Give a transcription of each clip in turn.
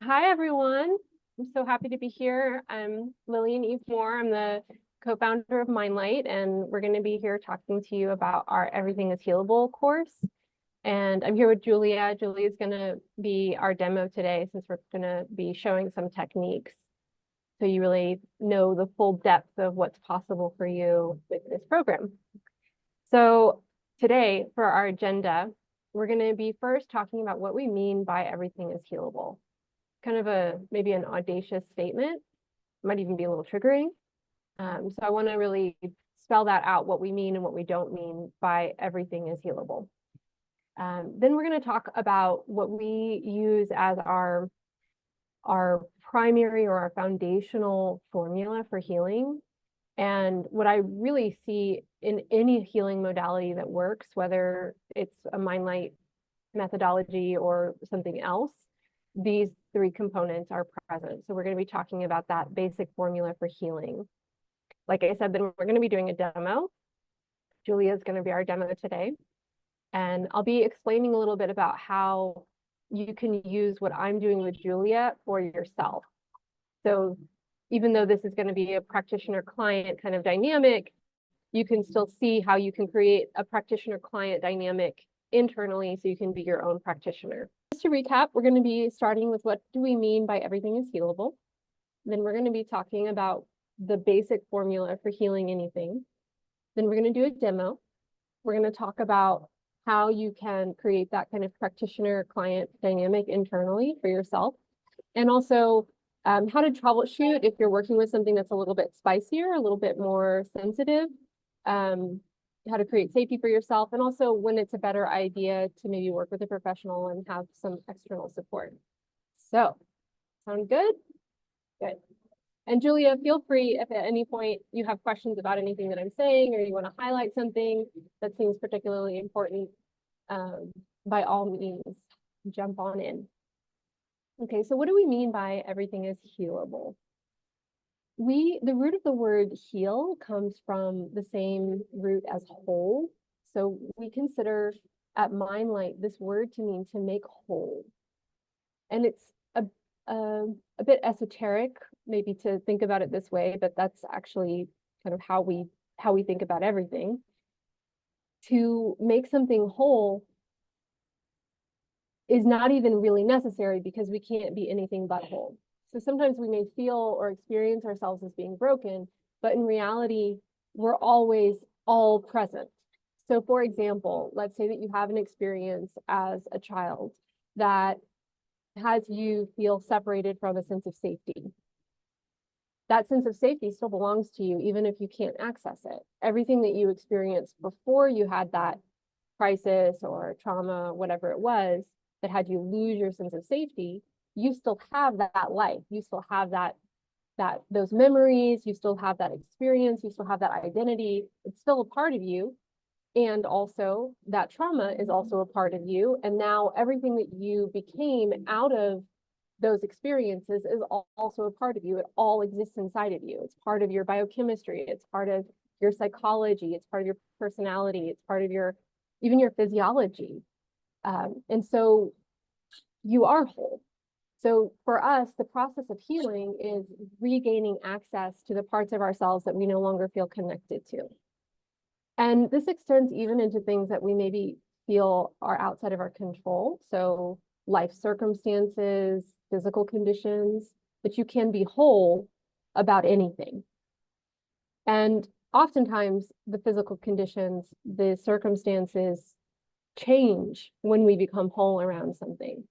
Hi, everyone. I'm so happy to be here. I'm Lillian Eve Moore. I'm the co-founder of Mindlight, and we're going to be here talking to you about our Everything is Healable course. And I'm here with Julia. Julia is going to be our demo today since we're going to be showing some techniques so you really know the full depth of what's possible for you with this program. So today, for our agenda, we're going to be first talking about what we mean by everything is healable. Kind of maybe an audacious statement, might even be a little triggering. So I want to really spell that out, what we mean and what we don't mean by everything is healable. Then we're going to talk about what we use as our primary or our foundational formula for healing. And what I really see in any healing modality that works, whether it's a Mindlight methodology or something else, these three components are present. So we're going to be talking about that basic formula for healing. Like I said, then we're going to be doing a demo. Julia is going to be our demo today. And I'll be explaining a little bit about how you can use what I'm doing with Julia for yourself. So even though this is going to be a practitioner-client kind of dynamic, you can still see how you can create a practitioner-client dynamic internally so you can be your own practitioner. Just to recap, we're going to be starting with what do we mean by everything is healable. Then we're going to be talking about the basic formula for healing anything. Then we're going to do a demo. We're going to talk about how you can create that kind of practitioner-client dynamic internally for yourself. And also how to troubleshoot if you're working with something that's a little bit spicier, a little bit more sensitive. How to create safety for yourself, and also when it's a better idea to maybe work with a professional and have some external support. So, sound good? Good. And Julia, feel free if at any point you have questions about anything that I'm saying or you want to highlight something that seems particularly important, by all means, jump on in. Okay, so what do we mean by everything is healable? The root of the word heal comes from the same root as whole. So we consider at Mindlight this word to mean to make whole. And it's a bit esoteric, maybe to think about it this way, but that's actually kind of how we think about everything. To make something whole is not even really necessary because we can't be anything but whole. So sometimes we may feel or experience ourselves as being broken, but in reality, we're always all present. So for example, let's say that you have an experience as a child that has you feel separated from a sense of safety. That sense of safety still belongs to you, even if you can't access it. Everything that you experienced before you had that crisis or trauma, whatever it was, that had you lose your sense of safety, you still have that life. You still have those memories. You still have that experience. You still have that identity. It's still a part of you. And also that trauma is also a part of you. And now everything that you became out of those experiences is also a part of you. It all exists inside of you. It's part of your biochemistry. It's part of your psychology. It's part of your personality. It's part of even your physiology. And so you are whole. So for us, the process of healing is regaining access to the parts of ourselves that we no longer feel connected to. And this extends even into things that we maybe feel are outside of our control. So life circumstances, physical conditions, but you can be whole about anything. And oftentimes the physical conditions, the circumstances change when we become whole around something.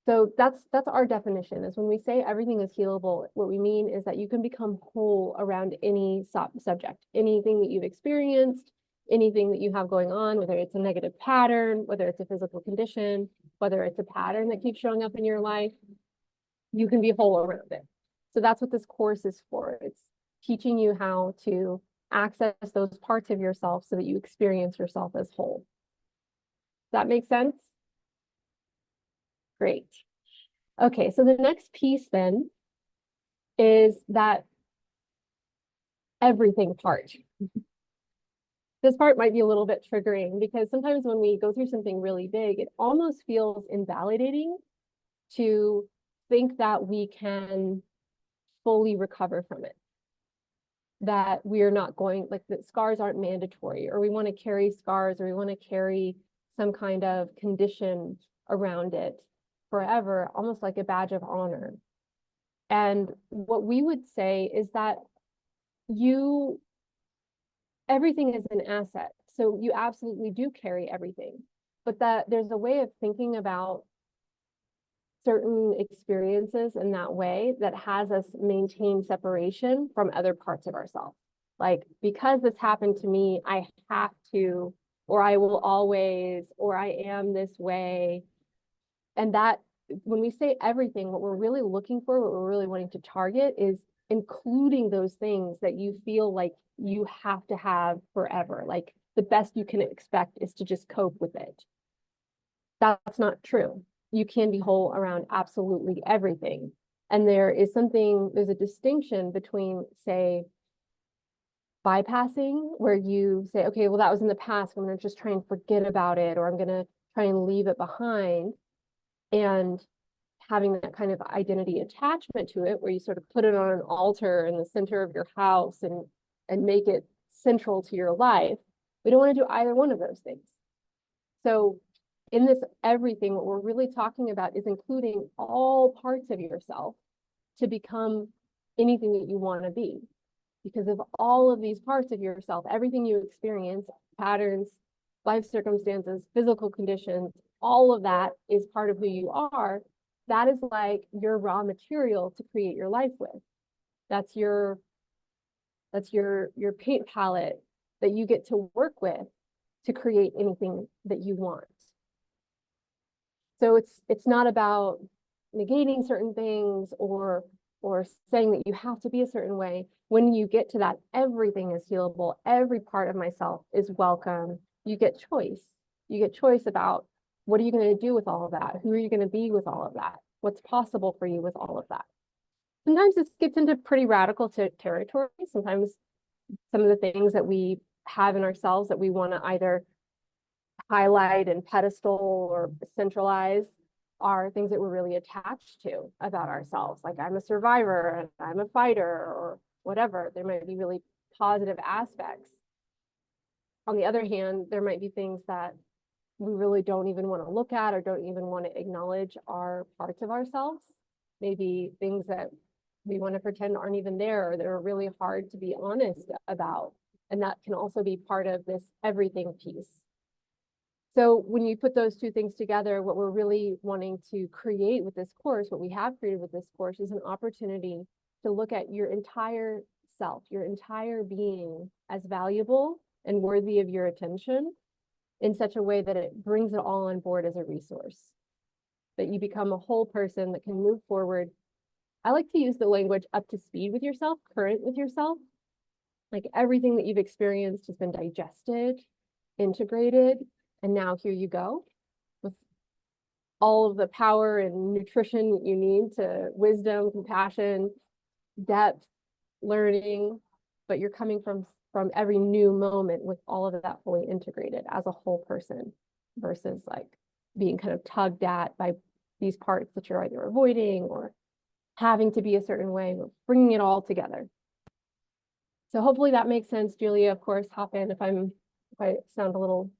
So that's our definition, is when we say everything is healable, what we mean is that you can become whole around any subject, anything that you've experienced, anything that you have going on, whether it's a negative pattern, whether it's a physical condition, whether it's a pattern that keeps showing up in your life, you can be whole around it. So that's what this course is for. It's teaching you how to access those parts of yourself so that you experience yourself as whole. Does that make sense? Great. Okay, so the next piece then is that everything part. This part might be a little bit triggering because sometimes when we go through something really big, it almost feels invalidating to think that we can fully recover from it. That we're not going, like the scars aren't mandatory, or we want to carry scars, or we want to carry some kind of condition around it forever, almost like a badge of honor. And what we would say is that everything is an asset. So you absolutely do carry everything, but that there's a way of thinking about certain experiences in that way that has us maintain separation from other parts of ourselves. Like, because this happened to me, I have to, or I will always, or I am this way. And that, when we say everything, what we're really looking for, what we're really wanting to target is including those things that you feel like you have to have forever. Like the best you can expect is to just cope with it. That's not true. You can be whole around absolutely everything. And there's a distinction between, say, bypassing, where you say, okay, well, that was in the past, I'm going to just try and forget about it, or I'm going to try and leave it behind, and having that kind of identity attachment to it, where you sort of put it on an altar in the center of your house and make it central to your life. We don't want to do either one of those things. So in this everything, what we're really talking about is including all parts of yourself to become anything that you want to be. Because of all of these parts of yourself, everything you experience, patterns, life circumstances, physical conditions, all of that is part of who you are. That is like your raw material to create your life with. That's your paint palette that you get to work with to create anything that you want. So it's not about negating certain things or saying that you have to be a certain way. When you get to that, everything is healable. Every part of myself is welcome. You get choice. You get choice about what are you going to do with all of that? Who are you going to be with all of that? What's possible for you with all of that? Sometimes this gets into pretty radical territory. Sometimes some of the things that we have in ourselves that we want to either highlight and pedestal or centralize are things that we're really attached to about ourselves. Like, I'm a survivor and I'm a fighter, or whatever. There might be really positive aspects. On the other hand, there might be things that we really don't even want to look at or don't even want to acknowledge are parts of ourselves. Maybe things that we want to pretend aren't even there, or that are really hard to be honest about. And that can also be part of this everything piece. So when you put those two things together, what we're really wanting to create with this course, what we have created with this course, is an opportunity to look at your entire self, your entire being, as valuable and worthy of your attention, in such a way that it brings it all on board as a resource, that you become a whole person that can move forward. I like to use the language up to speed with yourself, current with yourself. Like, everything that you've experienced has been digested, integrated, and now here you go with all of the power and nutrition you need to wisdom, compassion, depth, learning, but you're coming from every new moment with all of that fully integrated as a whole person, versus like being kind of tugged at by these parts that you're either avoiding or having to be a certain way. We're bringing it all together. So hopefully that makes sense. Julia, of course, hop in if I sound a little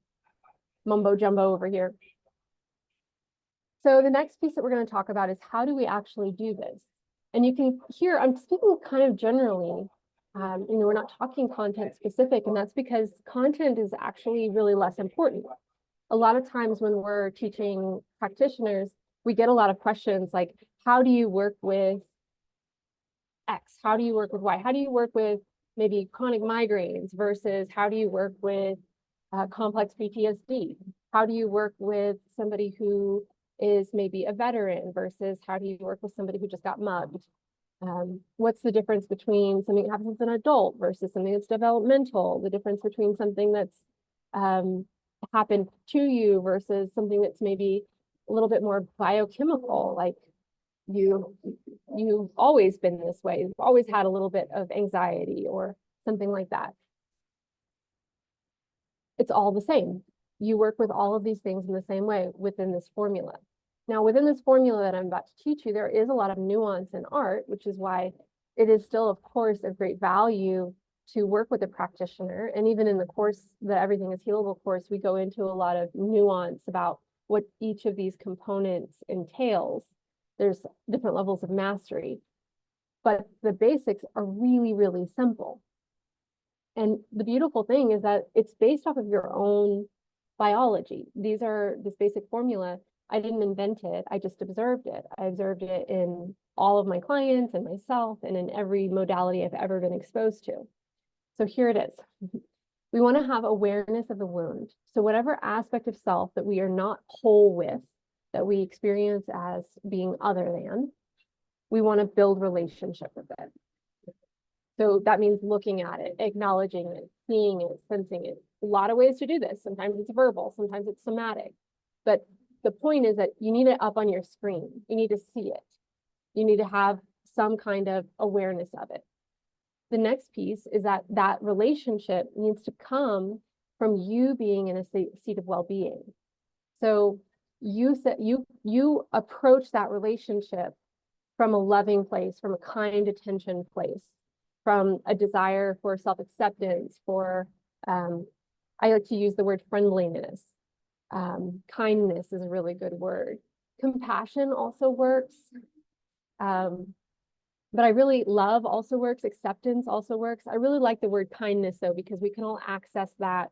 mumbo jumbo over here. So the next piece that we're going to talk about is, how do we actually do this? And you can hear I'm speaking kind of generally. We're not talking content specific, and that's because content is actually really less important. A lot of times when we're teaching practitioners, we get a lot of questions like, how do you work with X? How do you work with Y? How do you work with maybe chronic migraines versus how do you work with complex PTSD? How do you work with somebody who is maybe a veteran versus how do you work with somebody who just got mugged? What's the difference between something that happens as an adult versus something that's developmental? The difference between something that's happened to you versus something that's maybe a little bit more biochemical, like you've always been this way, you've always had a little bit of anxiety or something like that. It's all the same. You work with all of these things in the same way within this formula. Now, within this formula that I'm about to teach you, there is a lot of nuance and art, which is why it is still, of course, of great value to work with a practitioner. And even in the course, the Everything is Healable course, we go into a lot of nuance about what each of these components entails. There's different levels of mastery, but the basics are really, really simple. And the beautiful thing is that it's based off of your own biology. This basic formula, I didn't invent it, I just observed it. I observed it in all of my clients and myself and in every modality I've ever been exposed to. So here it is. We want to have awareness of the wound. So whatever aspect of self that we are not whole with, that we experience as being other than, we want to build relationship with it. So that means looking at it, acknowledging it, seeing it, sensing it. A lot of ways to do this. Sometimes it's verbal, sometimes it's somatic. But the point is that you need it up on your screen. You need to see it. You need to have some kind of awareness of it. The next piece is that that relationship needs to come from you being in a seat of well-being. So you approach that relationship from a loving place, from a kind attention place, from a desire for self-acceptance, for I like to use the word friendliness. Kindness is a really good word. Compassion also works. But I really love also works. Acceptance also works. I really like the word kindness though, because we can all access that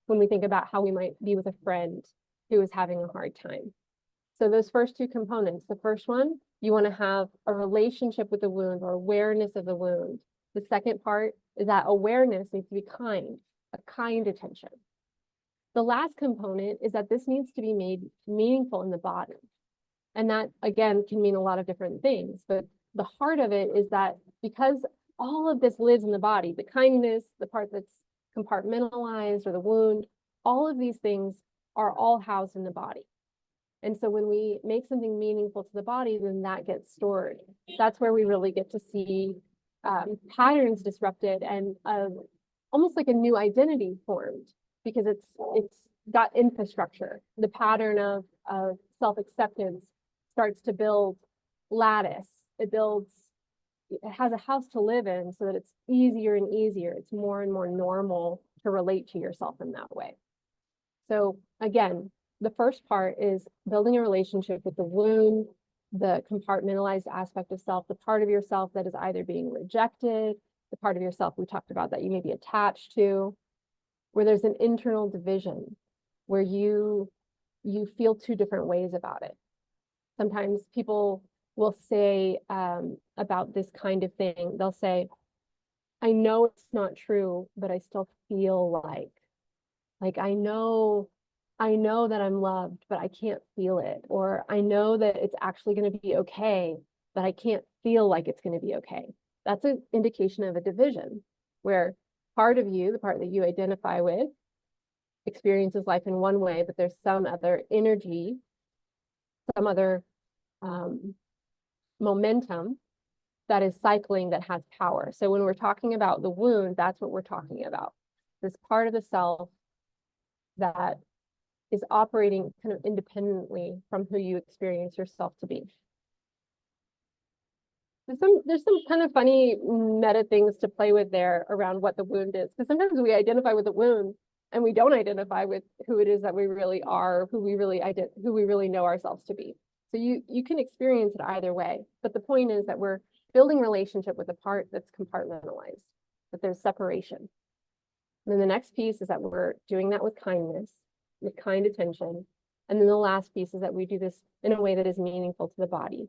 when we think about how we might be with a friend who is having a hard time. So those first two components, the first one, you want to have a relationship with the wound or awareness of the wound. The second part is that awareness needs to be kind, a kind attention. The last component is that this needs to be made meaningful in the body. And that, again, can mean a lot of different things. But the heart of it is that because all of this lives in the body, the kindness, the part that's compartmentalized or the wound, all of these things are all housed in the body. And so when we make something meaningful to the body, then that gets stored. That's where we really get to see patterns disrupted and almost like a new identity formed, because it's got infrastructure. The pattern of self-acceptance starts to build lattice. It has a house to live in so that it's easier and easier. It's more and more normal to relate to yourself in that way. So again, the first part is building a relationship with the wound, the compartmentalized aspect of self, the part of yourself that is either being rejected, the part of yourself we talked about that you may be attached to, where there's an internal division, where you feel two different ways about it. Sometimes people will say about this kind of thing, they'll say, I know it's not true, but I still feel like I know that I'm loved, but I can't feel it. Or I know that it's actually going to be okay, but I can't feel like it's going to be okay. That's an indication of a division where part of you, the part that you identify with, experiences life in one way, but there's some other energy, some other momentum that is cycling that has power. So when we're talking about the wound, that's what we're talking about. This part of the self that is operating kind of independently from who you experience yourself to be. There's some kind of funny meta things to play with there around what the wound is, because sometimes we identify with the wound and we don't identify with who it is that we really are, who we really know ourselves to be. So you can experience it either way, but the point is that we're building relationship with the part that's compartmentalized, that there's separation. And then the next piece is that we're doing that with kindness, with kind attention. And then the last piece is that we do this in a way that is meaningful to the body.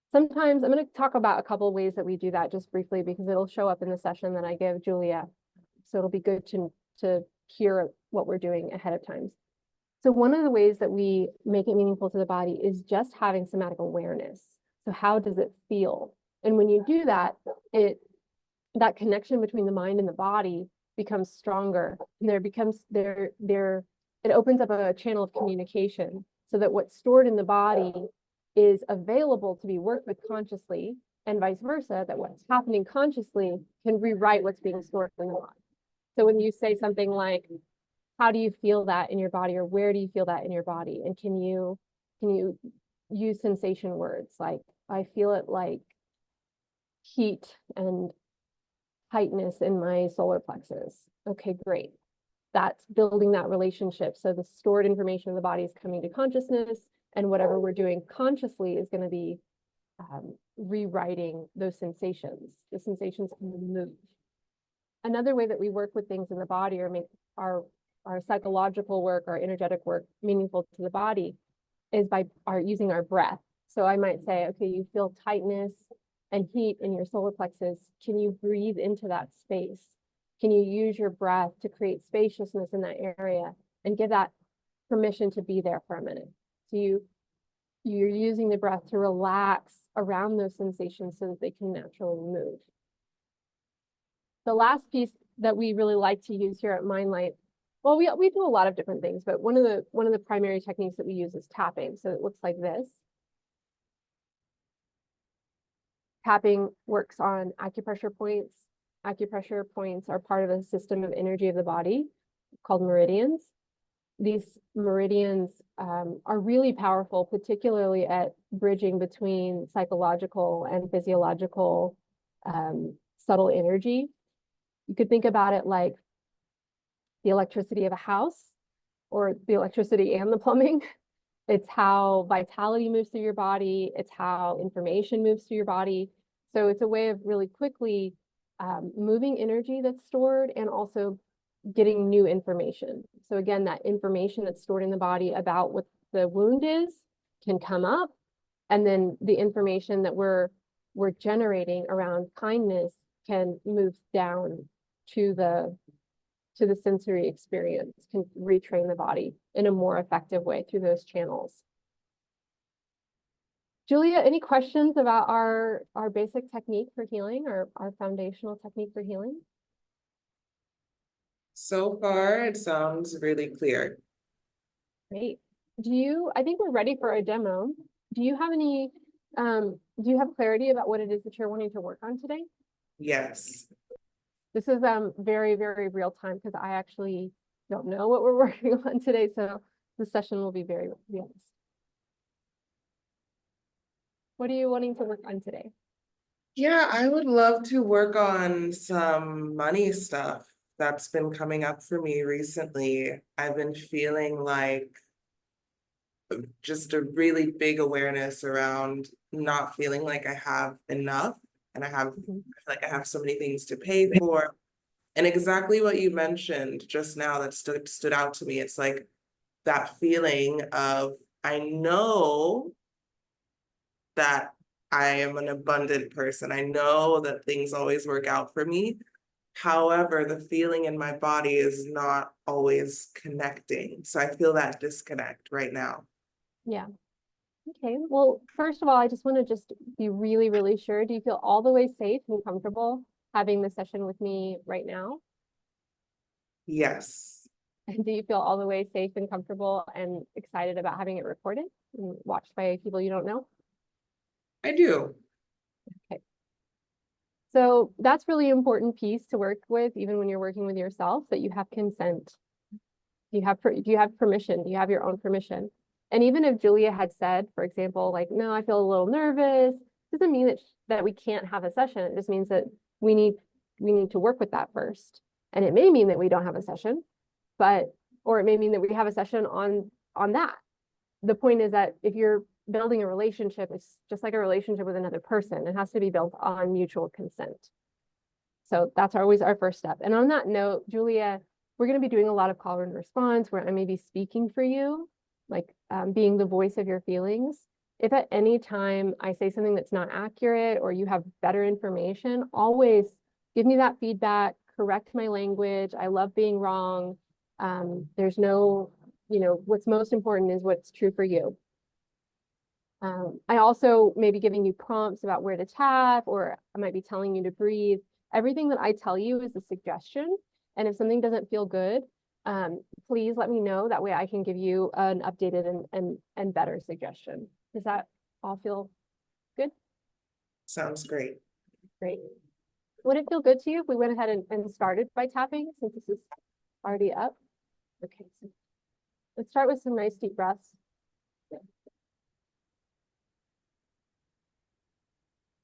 Sometimes I'm going to talk about a couple of ways that we do that just briefly, because it'll show up in the session that I give Julia. So it'll be good to hear what we're doing ahead of time. So one of the ways that we make it meaningful to the body is just having somatic awareness. So how does it feel? And when you do that, that connection between the mind and the body becomes stronger, and it opens up a channel of communication so that what's stored in the body is available to be worked with consciously, and vice versa, that what's happening consciously can rewrite what's being stored in the body. So when you say something like, how do you feel that in your body, or where do you feel that in your body? And can you use sensation words like, I feel it like heat and tightness in my solar plexus. Okay, great. That's building that relationship. So the stored information in the body is coming to consciousness, and whatever we're doing consciously is going to be rewriting those sensations. The sensations can move. Another way that we work with things in the body or make our psychological work, our energetic work meaningful to the body is by using our breath. So I might say, okay, you feel tightness and heat in your solar plexus. Can you breathe into that space? Can you use your breath to create spaciousness in that area and give that permission to be there for a minute? So you're using the breath to relax around those sensations so that they can naturally move. The last piece that we really like to use here at Mindlight, well, we do a lot of different things, but one of the primary techniques that we use is tapping. So it looks like this. Tapping works on acupressure points. Acupressure points are part of a system of energy of the body called meridians. These meridians are really powerful, particularly at bridging between psychological and physiological subtle energy. You could think about it like the electricity of a house or the electricity and the plumbing. It's how vitality moves through your body. It's how information moves through your body. So it's a way of really quickly moving energy that's stored and also getting new information. So again, that information that's stored in the body about what the wound is can come up. And then the information that we're generating around kindness can move down to the sensory experience, can retrain the body in a more effective way through those channels. Julia, any questions about our basic technique for healing or our foundational technique for healing? So far, it sounds really clear. Great. I think we're ready for a demo. Do you have clarity about what it is that you're wanting to work on today? Yes. This is very, very real time because I actually don't know what we're working on today. So the session will be very real. What are you wanting to work on today? Yeah, I would love to work on some money stuff that's been coming up for me recently. I've been feeling like just a really big awareness around not feeling like I have enough, and I feel like I have so many things to pay for. And exactly what you mentioned just now that stood out to me. It's like that feeling of, I know that I am an abundant person. I know that things always work out for me. However, the feeling in my body is not always connecting. So I feel that disconnect right now. Yeah. Okay. Well, first of all, I just want to be really, really sure. Do you feel all the way safe and comfortable having this session with me right now? Yes. And do you feel all the way safe and comfortable and excited about having it recorded and watched by people you don't know? I do. Okay. So that's really important piece to work with, even when you're working with yourself, that you have consent. Do you have permission? Do you have your own permission? And even if Julia had said, for example, like, no, I feel a little nervous, doesn't mean that we can't have a session. It just means that we need to work with that first. And it may mean that we don't have a session, or it may mean that we have a session on that. The point is that if you're building a relationship, it's just like a relationship with another person. It has to be built on mutual consent. So that's always our first step. And on that note, Julia, we're going to be doing a lot of call and response where I may be speaking for you, like being the voice of your feelings. If at any time I say something that's not accurate or you have better information, always give me that feedback, correct my language. I love being wrong. There's no, what's most important is what's true for you. I also may be giving you prompts about where to tap, or I might be telling you to breathe. Everything that I tell you is a suggestion. And if something doesn't feel good, please let me know. That way I can give you an updated and better suggestion. Does that all feel good? Sounds great. Great. Would it feel good to you if we went ahead and started by tapping, since this is already up? Okay, so let's start with some nice deep breaths.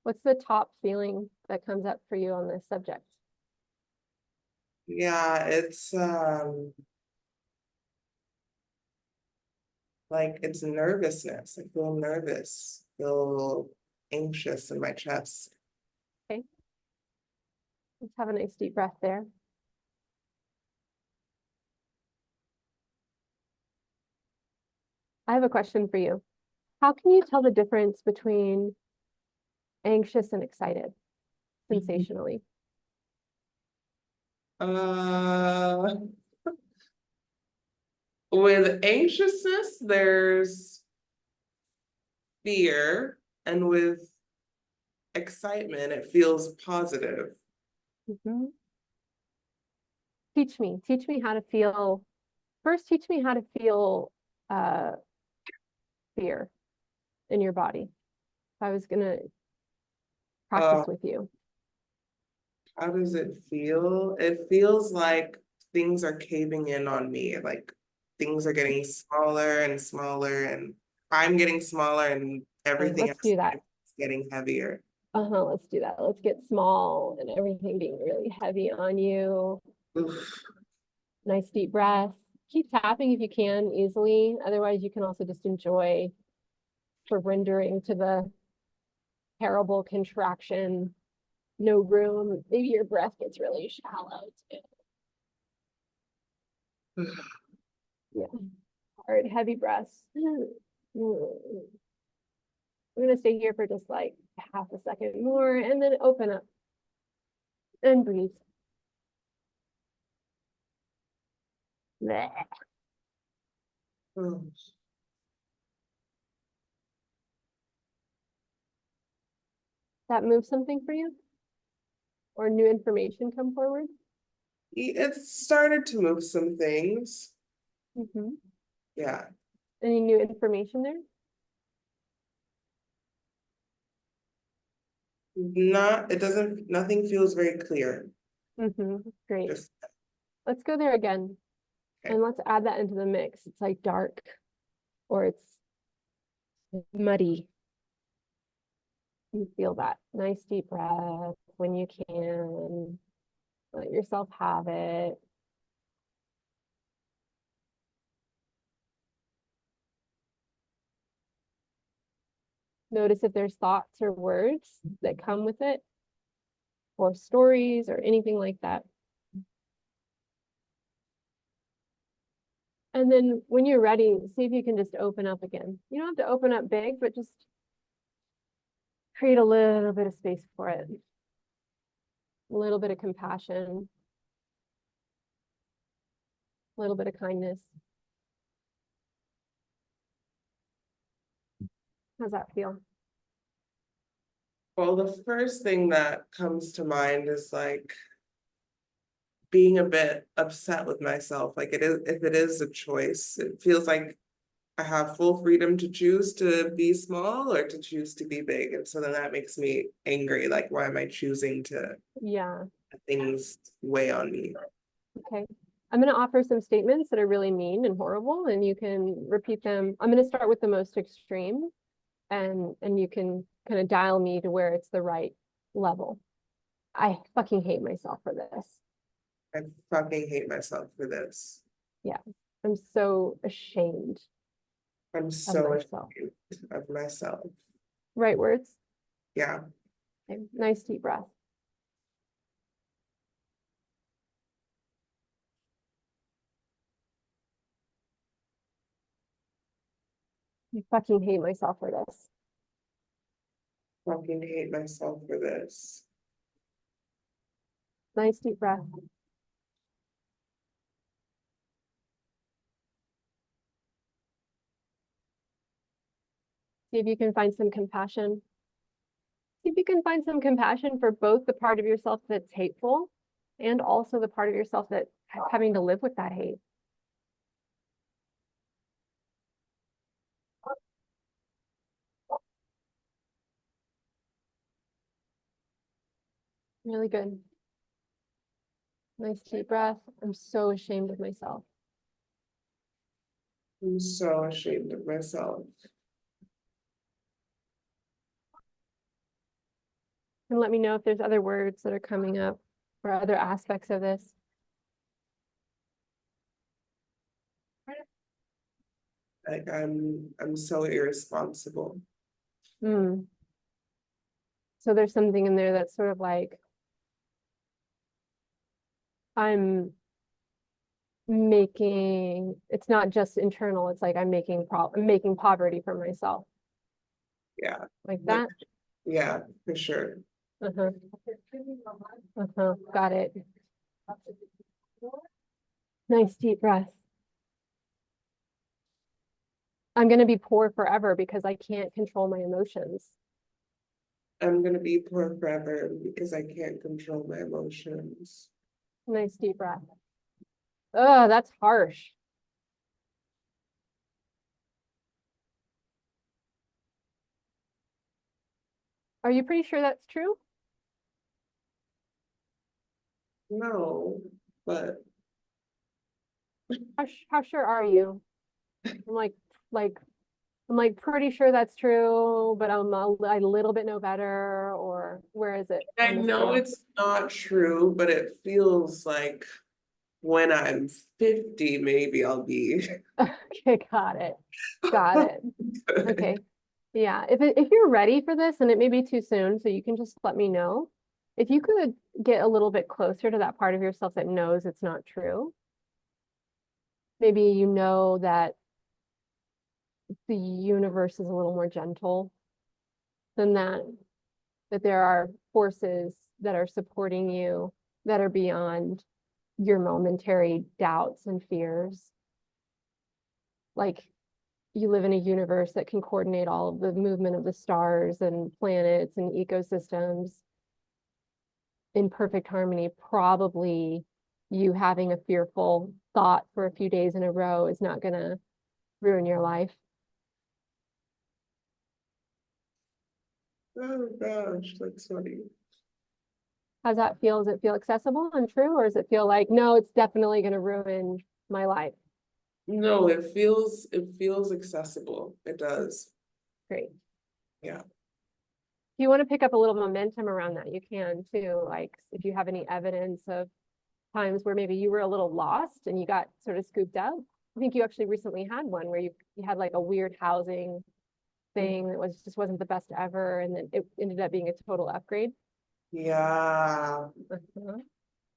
What's the top feeling that comes up for you on this subject? Yeah, it's like it's nervousness. I feel nervous, feel anxious in my chest. Okay. Let's have a nice deep breath there. I have a question for you. How can you tell the difference between anxious and excited sensationally? Uh, with anxiousness, there's fear, and with excitement, it feels positive. Mhm. Teach me how to feel. First, teach me how to feel fear in your body. If I was gonna Uh, practice with you. how does it feel? It feels like things are caving in on me, like things are getting smaller and smaller, and I'm getting smaller, and everything Let's else do that. is getting heavier. Let's do that. Let's get small and everything being really heavy on you. Oof. Nice deep breath. Keep tapping if you can easily. Otherwise, you can also just enjoy surrendering to the terrible contraction. No room. Maybe your breath gets really shallow too. Yeah. Hard, heavy breaths. I'm gonna stay here for just like half a second more and then open up and breathe. Bleh. Oh. That move something for you? Or new information come forward? It started to move some things. Mm-hmm. Yeah. Any new information there? Nothing feels very clear. Mm-hmm. Great. Just Let's go there again. okay. And let's add that into the mix. It's like dark or it's muddy. You feel that. Nice deep breath when you can. Let yourself have it. Notice if there's thoughts or words that come with it, or stories or anything like that. And then when you're ready, see if you can just open up again. You don't have to open up big, but just create a little bit of space for it. A little bit of compassion, a little bit of kindness. How's that feel? Well, the first thing that comes to mind is like being a bit upset with myself. Like it is, if it is a choice, it feels like I have full freedom to choose to be small or to choose to be big. And so then that makes me angry. Like, why am I choosing to Yeah. let things weigh on me? Okay. I'm going to offer some statements that are really mean and horrible, and you can repeat them. I'm going to start with the most extreme, and you can kind of dial me to where it's the right level. I fucking hate myself for this. I fucking hate myself for this. Yeah. I'm so ashamed I'm of so myself. ashamed of myself. Right words? Yeah. Okay. Nice deep breath. I fucking hate myself for this. Fucking hate myself for this. Nice deep breath. See if you can find some compassion. See if you can find some compassion for both the part of yourself that's hateful and also the part of yourself that's having to live with that hate. Really good. Nice deep breath. I'm so ashamed of myself. I'm so ashamed of myself. And let me know if there's other words that are coming up or other aspects of this. Like I'm so irresponsible. Hmm. So there's something in there that's sort of like, I'm making, it's not just internal, it's like I'm making poverty for myself. Yeah, Like like, that. yeah, for sure. Uh-huh. Uh-huh. Got it. Nice deep breath. I'm gonna be poor forever because I can't control my emotions. I'm gonna be poor forever because I can't control my emotions. Nice deep breath. Oh, that's harsh. Are you pretty sure that's true? No, but How sure are you? I'm like, I'm like pretty sure that's true, but I little bit know better, or where is it I on the know scale? it's not true, but it feels like when I'm 50, maybe I'll be Okay, got it. Got it. good. Okay. Yeah, if you're ready for this, and it may be too soon, so you can just let me know. If you could get a little bit closer to that part of yourself that knows it's not true. Maybe you know that the universe is a little more gentle than that, that there are forces that are supporting you that are beyond your momentary doubts and fears. Like you live in a universe that can coordinate all of the movement of the stars and planets and ecosystems in perfect harmony. Probably you having a fearful thought for a few days in a row is not going to ruin your life. Oh gosh, that's funny. How's that feel? Does it feel accessible and true, or does it feel like, no, it's definitely going to ruin my life? No, it feels accessible. It does. Great. Yeah. If you want to pick up a little momentum around that, you can too. Like if you have any evidence of times where maybe you were a little lost and you got sort of scooped up. I think you actually recently had one where you had like a weird housing thing that wasn't the best ever, and then it ended up being a total upgrade. Yeah. Uh-huh.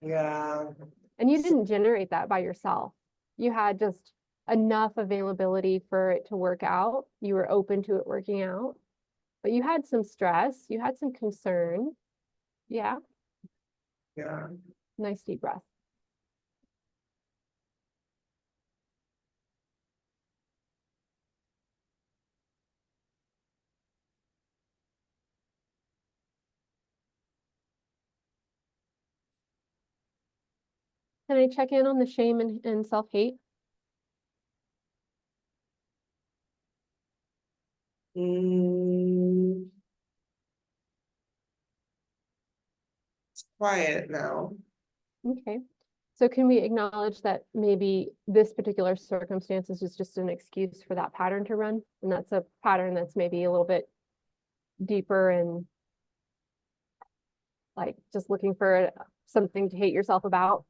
Yeah. And you didn't generate that by yourself. You had just enough availability for it to work out. You were open to it working out, but you had some stress, you had some concern. Yeah, Yeah. nice deep breath. Can I check in on the shame and self-hate? Mm, it's quiet now. Okay. So can we acknowledge that maybe this particular circumstance is just an excuse for that pattern to run? And that's a pattern that's maybe a little bit deeper and like just looking for something to hate yourself about.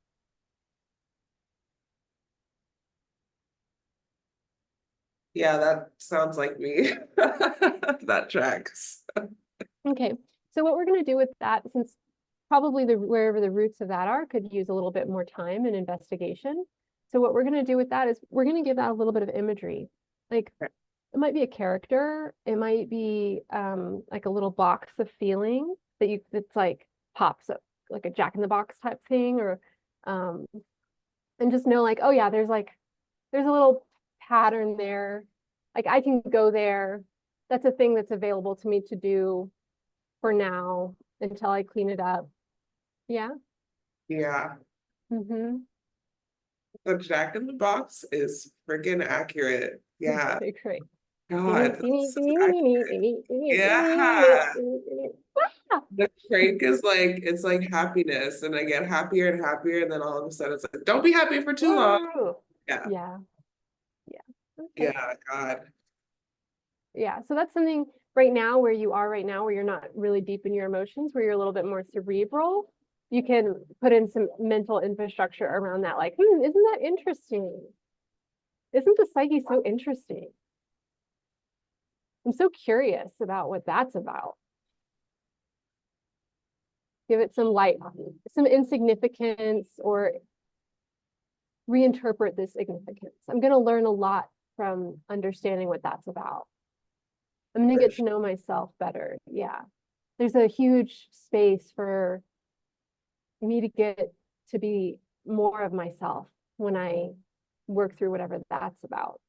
Yeah, that sounds like me. That tracks. Okay. So what we're going to do with that, since probably wherever the roots of that are, could use a little bit more time and investigation. So what we're going to do with that is we're going to give that a little bit of imagery. Like it might be a character, it might be like a little box of feeling that's like pops up, like a Jack in the Box type thing, or um and just know like, oh yeah, there's a little pattern there. Like I can go there. That's a thing that's available to me to do for now until I clean it up. Yeah. Yeah. Mm-hmm. The Jack in the Box is freaking accurate. Yeah. Okay, great. God, that's so accurate. Yeah. The crank is like, it's like happiness, and I get happier and happier, and then all of a sudden it's like, don't be happy for too long. Yeah. Yeah, yeah. Okay. Yeah, God. Yeah. So that's something right now, where you are right now, where you're not really deep in your emotions, where you're a little bit more cerebral, you can put in some mental infrastructure around that. Like, isn't that interesting? Isn't the psyche so interesting? I'm so curious about what that's about. Give it some light, some insignificance, or reinterpret this significance. I'm going to learn a lot from understanding what that's about. I'm going to get to know myself better. Yeah. There's a huge space for me to get to be more of myself when I work through whatever that's about.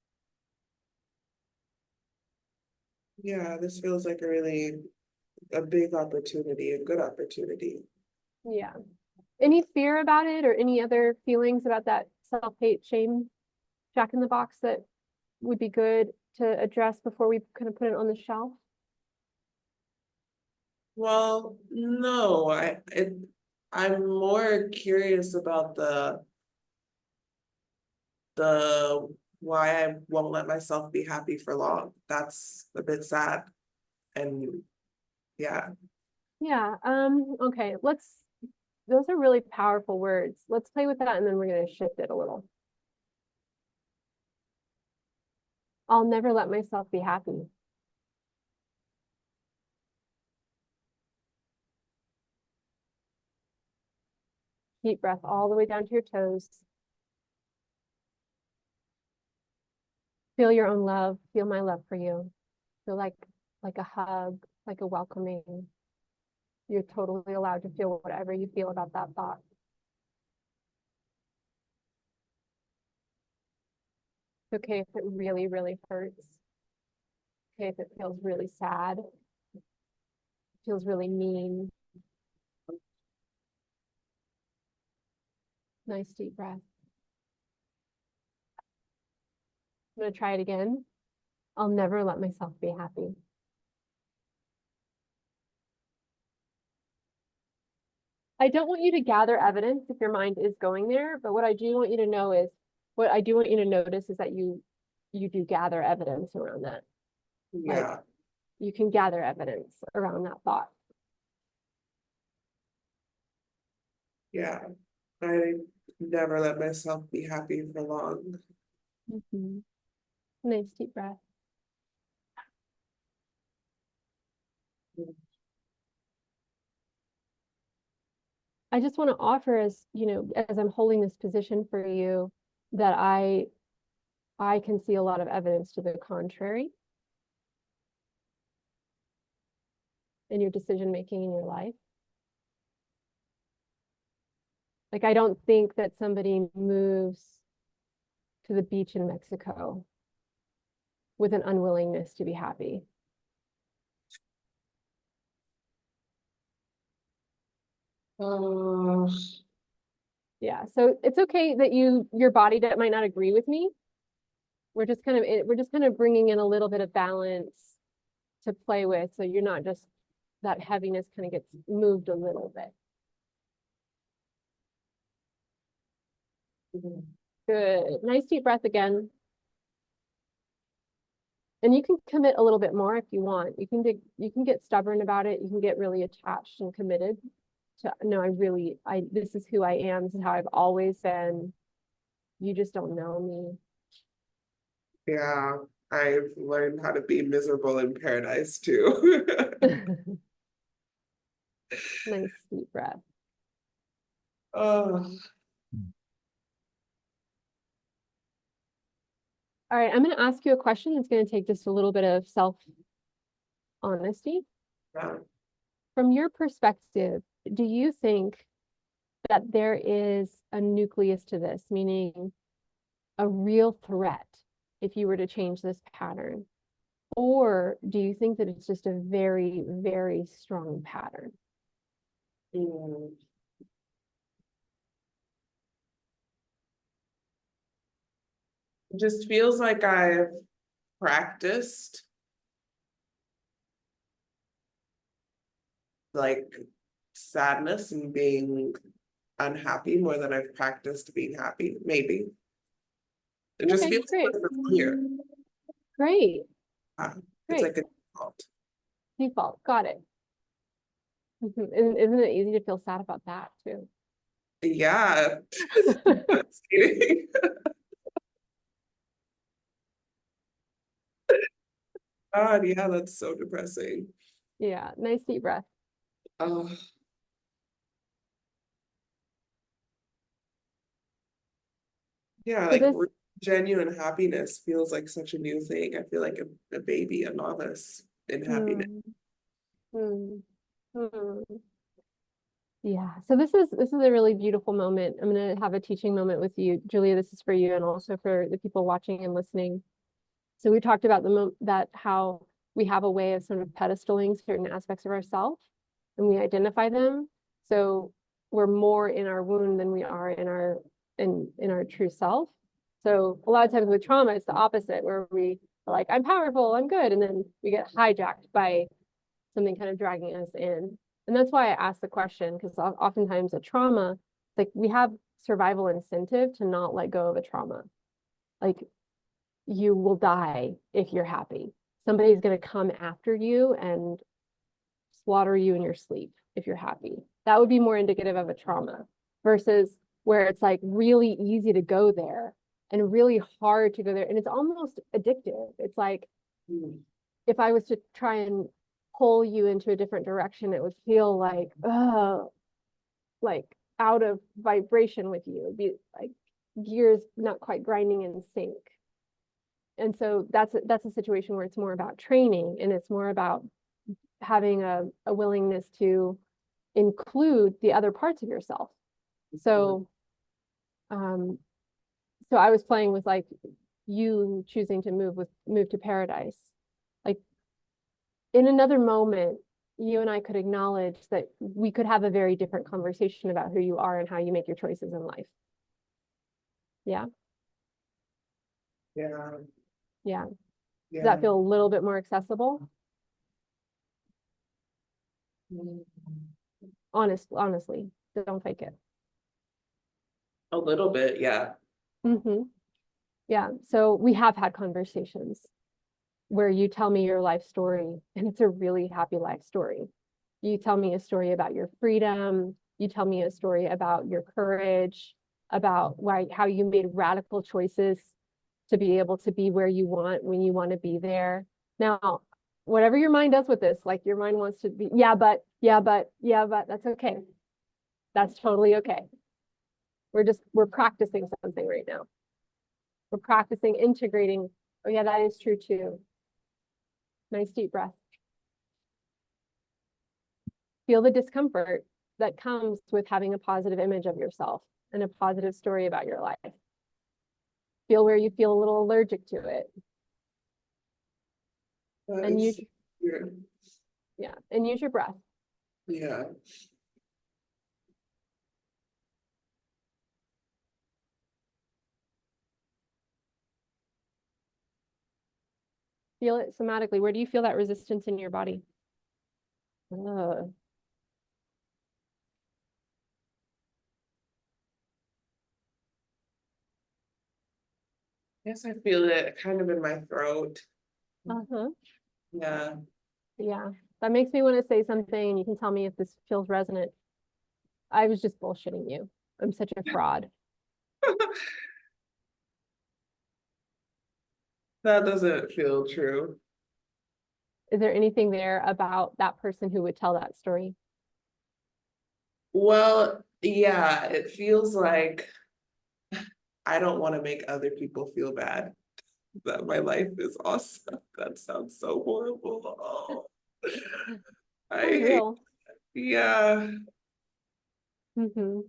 Yeah, this feels like a big opportunity, a good opportunity. Yeah. Any fear about it or any other feelings about that self-hate, shame, Jack in the Box that would be good to address before we kind of put it on the shelf? Well, no, I'm more curious about the why I won't let myself be happy for long. That's a bit sad. And yeah. Yeah. Okay. Those are really powerful words. Let's play with that and then we're going to shift it a little. I'll never let myself be happy. Deep breath all the way down to your toes. Feel your own love. Feel my love for you. Feel like a hug, like a welcoming. You're totally allowed to feel whatever you feel about that thought. It's okay if it really, really hurts. Okay if it feels really sad. Feels really mean. Nice deep breath. I'm going to try it again. I'll never let myself be happy. I don't want you to gather evidence if your mind is going there, but what I do want you to know is, what I do want you to notice is that you do gather evidence around that. Like, Yeah. you can gather evidence around that thought. Yeah. I never let myself be happy for long. Nice deep breath. I just want to offer, as you know, as I'm holding this position for you, that I can see a lot of evidence to the contrary in your decision making in your life. Like, I don't think that somebody moves to the beach in Mexico with an unwillingness to be happy. Yeah, so it's okay that your body that might not agree with me. We're just kind of bringing in a little bit of balance to play with, so you're not just, that heaviness kind of gets moved a little bit. Good. Nice deep breath again. And you can commit a little bit more if you want. You can get stubborn about it. You can get really attached and committed to, no, this is who I am. This is how I've always been. You just don't know me. Yeah, I've learned how to be miserable in paradise too. Nice deep breath. Oh, All right, I'm going to ask you a question. It's going to take just a little bit of self-honesty. yeah. From your perspective, do you think that there is a nucleus to this, meaning a real threat if you were to change this pattern? Or do you think that it's just a very, very strong pattern? Mm. It just feels like I've practiced like sadness and being unhappy more than I've practiced being happy, maybe. It just Okay, feels great. more familiar. Great, It's great. like a default. Default, got it. And isn't it easy to feel sad about that too? Yeah. Just kidding. God, yeah, that's so depressing. Yeah, nice deep breath. Oh, yeah, So like this, genuine happiness feels like such a new thing. I feel like a baby, a novice in happiness. hmm, hmm, hmm. Yeah, so this is a really beautiful moment. I'm gonna have a teaching moment with you, Julia. This is for you and also for the people watching and listening. So we talked about that how we have a way of sort of pedestaling certain aspects of ourselves and we identify them. So we're more in our wound than we are in our true self. So a lot of times with trauma, it's the opposite, where we are like, I'm powerful, I'm good, and then we get hijacked by something kind of dragging us in. And that's why I asked the question, because oftentimes a trauma, like we have survival incentive to not let go of a trauma. Like you will die if you're happy. Somebody's going to come after you and slaughter you in your sleep if you're happy. That would be more indicative of a trauma versus where it's like really easy to go there and really hard to go there. And it's almost addictive. It's like if I was to try and pull you into a different direction, it would feel like out of vibration with you. It'd be like gears not quite grinding in sync. And so that's a situation where it's more about training and it's more about having a willingness to include the other parts of yourself. So so I was playing with like you choosing to move to paradise. Like in another moment, you and I could acknowledge that we could have a very different conversation about who you are and how you make your choices in life. Yeah. Yeah, Yeah. Does yeah. that feel a little bit more accessible? Honestly, don't fake it. A little bit, yeah. Yeah. So we have had conversations where you tell me your life story, and it's a really happy life story. You tell me a story about your freedom. You tell me a story about your courage, about how you made radical choices to be able to be where you want when you want to be there. Now, whatever your mind does with this, like your mind wants to be, yeah, but, that's okay. That's totally okay. We're practicing something right now. We're practicing integrating. Oh yeah, that is true too. Nice deep breath. Feel the discomfort that comes with having a positive image of yourself and a positive story about your life. Feel where you feel a little allergic to it. And use and use your breath. Yeah. Feel it somatically. Where do you feel that resistance in your body? Yes, I feel it kind of in my throat. Uh-huh. Yeah. Yeah. That makes me want to say something, and you can tell me if this feels resonant. I was just bullshitting you. I'm such a fraud. That doesn't feel true. Is there anything there about that person who would tell that story? Well, yeah, it feels like I don't want to make other people feel bad that my life is awesome. That sounds so horrible. Oh, I Sounds hate, real. yeah. Mm-hmm.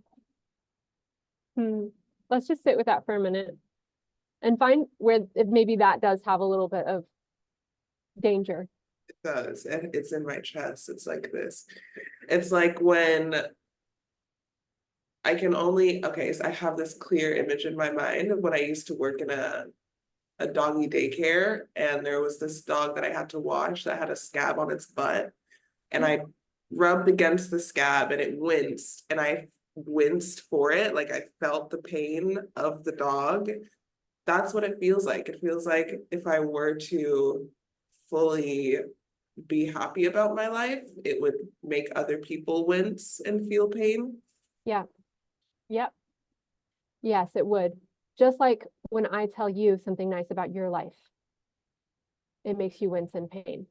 Let's just sit with that for a minute and find where if maybe that does have a little bit of danger. It does. And it's in my chest. It's like this. It's like when I can only, okay, so I have this clear image in my mind of when I used to work in a doggy daycare, and there was this dog that I had to wash that had a scab on its butt, and I rubbed against the scab and it winced, and I winced for it, like I felt the pain of the dog. That's what it feels like. It feels like if I were to fully be happy about my life. It would make other people wince and feel pain. Yeah. Yep. Yes, it would. Just like when I tell you something nice about your life, it makes you wince in pain.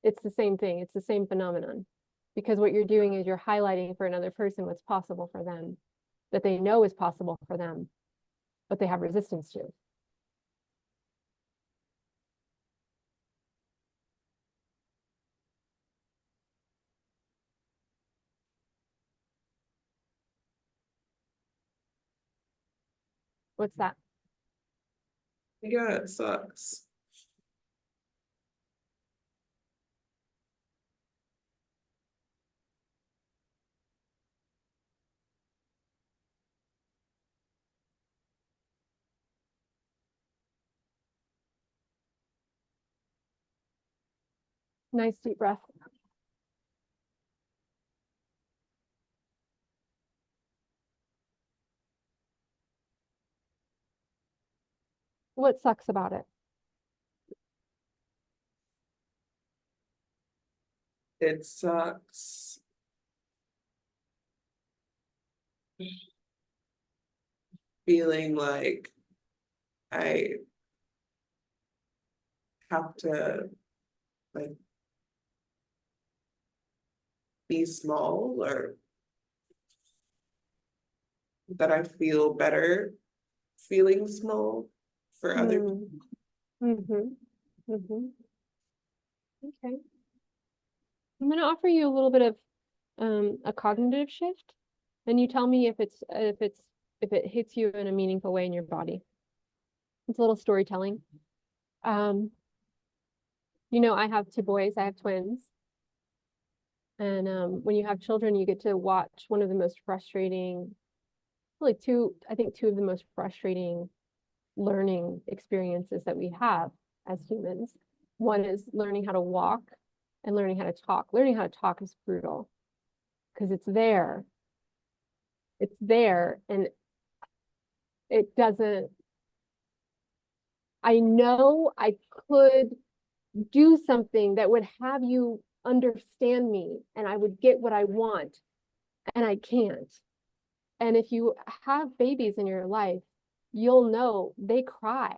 It's the same thing. It's the same phenomenon. Because what you're doing is you're highlighting for another person what's possible for them, that they know is possible for them, but they have resistance to. What's that? Yeah, it sucks. Nice deep breath. What sucks about it? It sucks feeling like I have to like be small, or that I feel better feeling small for other people. Mm-hmm. Mm-hmm. Okay. I'm going to offer you a little bit of a cognitive shift, and you tell me if it hits you in a meaningful way in your body. It's a little storytelling. Um, I have two boys. I have twins. And when you have children, you get to watch one of the most frustrating, I think two of the most frustrating learning experiences that we have as humans. One is learning how to walk and learning how to talk. Learning how to talk is brutal because it's there. It's there and it doesn't, I know I could do something that would have you understand me and I would get what I want and I can't. And if you have babies in your life, you'll know they cry.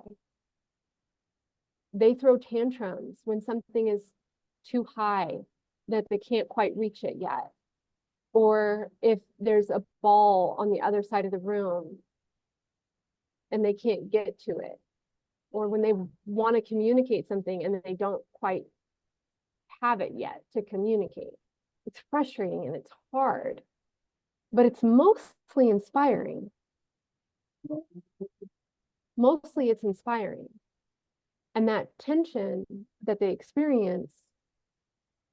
They throw tantrums when something is too high that they can't quite reach it yet. Or if there's a ball on the other side of the room and they can't get to it. Or when they want to communicate something and they don't quite have it yet to communicate. It's frustrating and it's hard, but it's mostly inspiring. Mostly it's inspiring. And that tension that they experience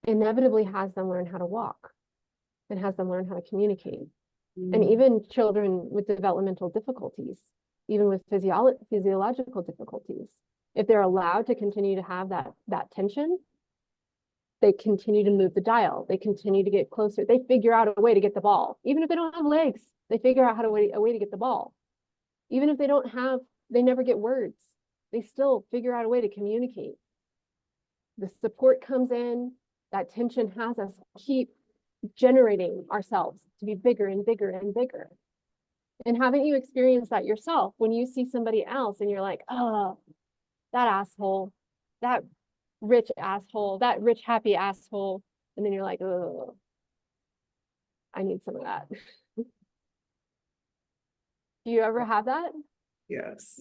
inevitably has them learn how to walk and has them learn how to communicate. And even children with developmental difficulties, even with physiological difficulties, if they're allowed to continue to have that tension, they continue to move the dial. They continue to get closer. They figure out a way to get the ball. Even if they don't have legs, they figure out a way to get the ball. Even if they never get words, they still figure out a way to communicate. The support comes in, that tension has us keep generating ourselves to be bigger and bigger and bigger. And haven't you experienced that yourself when you see somebody else and you're like, oh, that asshole, that rich asshole, that rich, happy asshole. And then you're like, oh, I need some of that. Do you ever have that Yes.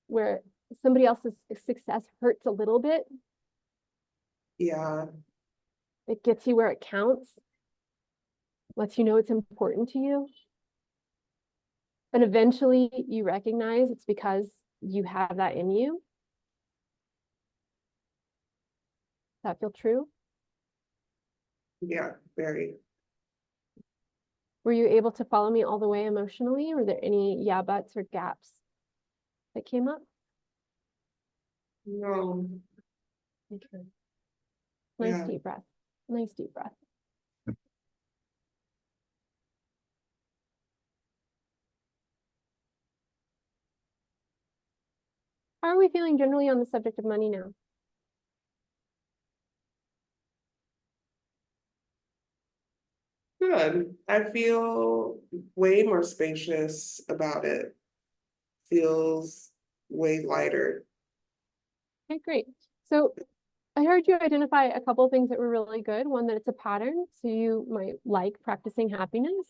where somebody else's success hurts a little bit? Yeah. It gets you where it counts, lets you know it's important to you. And eventually you recognize it's because you have that in you. Does that feel true? Yeah, very. Were you able to follow me all the way emotionally? Were there any yeah buts or gaps that came up? No. Okay. Nice deep breath. Nice deep breath. How are we feeling generally on the subject of money now? Good. I feel way more spacious about it. Feels way lighter. Okay, great. So I heard you identify a couple of things that were really good. One, that it's a pattern, so you might like practicing happiness.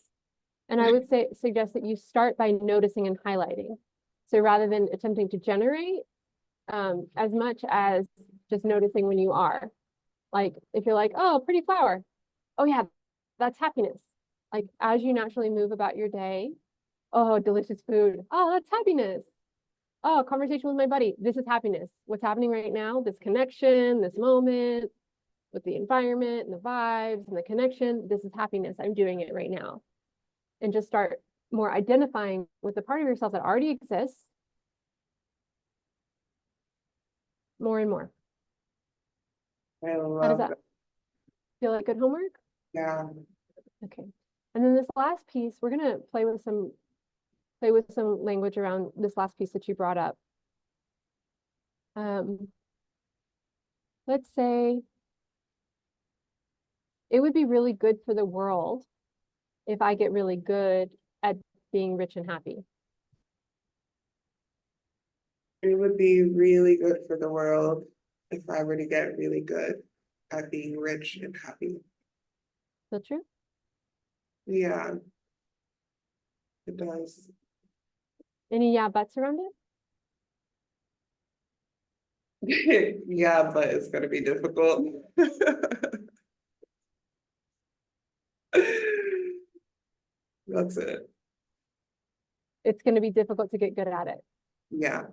And I would suggest that you start by noticing and highlighting. So rather than attempting to generate, as much as just noticing when you are. Like if you're like, oh, pretty flower. Oh yeah, that's happiness. Like as you naturally move about your day, oh, delicious food. Oh, that's happiness. Oh, conversation with my buddy. This is happiness. What's happening right now? This connection, this moment with the environment and the vibes and the connection. This is happiness. I'm doing it right now. And just start more identifying with the part of yourself that already exists more and more. I How does love that that. feel like good homework? Yeah. Okay. And then this last piece, we're gonna play with some language around this last piece that you brought up. Let's say it would be really good for the world if I get really good at being rich and happy. It would be really good for the world if I were to get really good at being rich and happy. Is that true? Yeah, it does. Any yeah buts around it? Yeah, but it's gonna be difficult. That's it. It's gonna be difficult to get good at it. Yeah,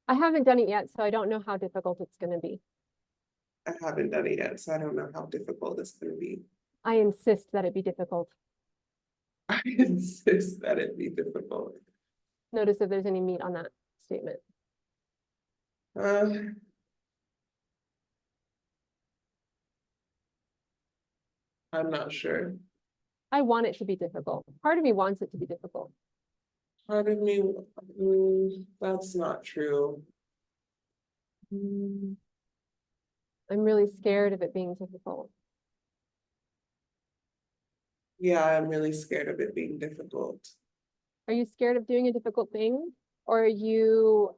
I haven't done it yet, so I don't know how difficult it's gonna be. I haven't done it yet, so I don't know how difficult it's gonna be. I insist that it be difficult. I insist that it be difficult. Notice if there's any meat on that statement. Uh, I'm not sure. I want it to be difficult. Part of me wants it to be difficult. Part of me, that's not true. I'm really scared of it being difficult. Yeah, I'm really scared of it being difficult. Are you scared of doing a difficult thing? Or do you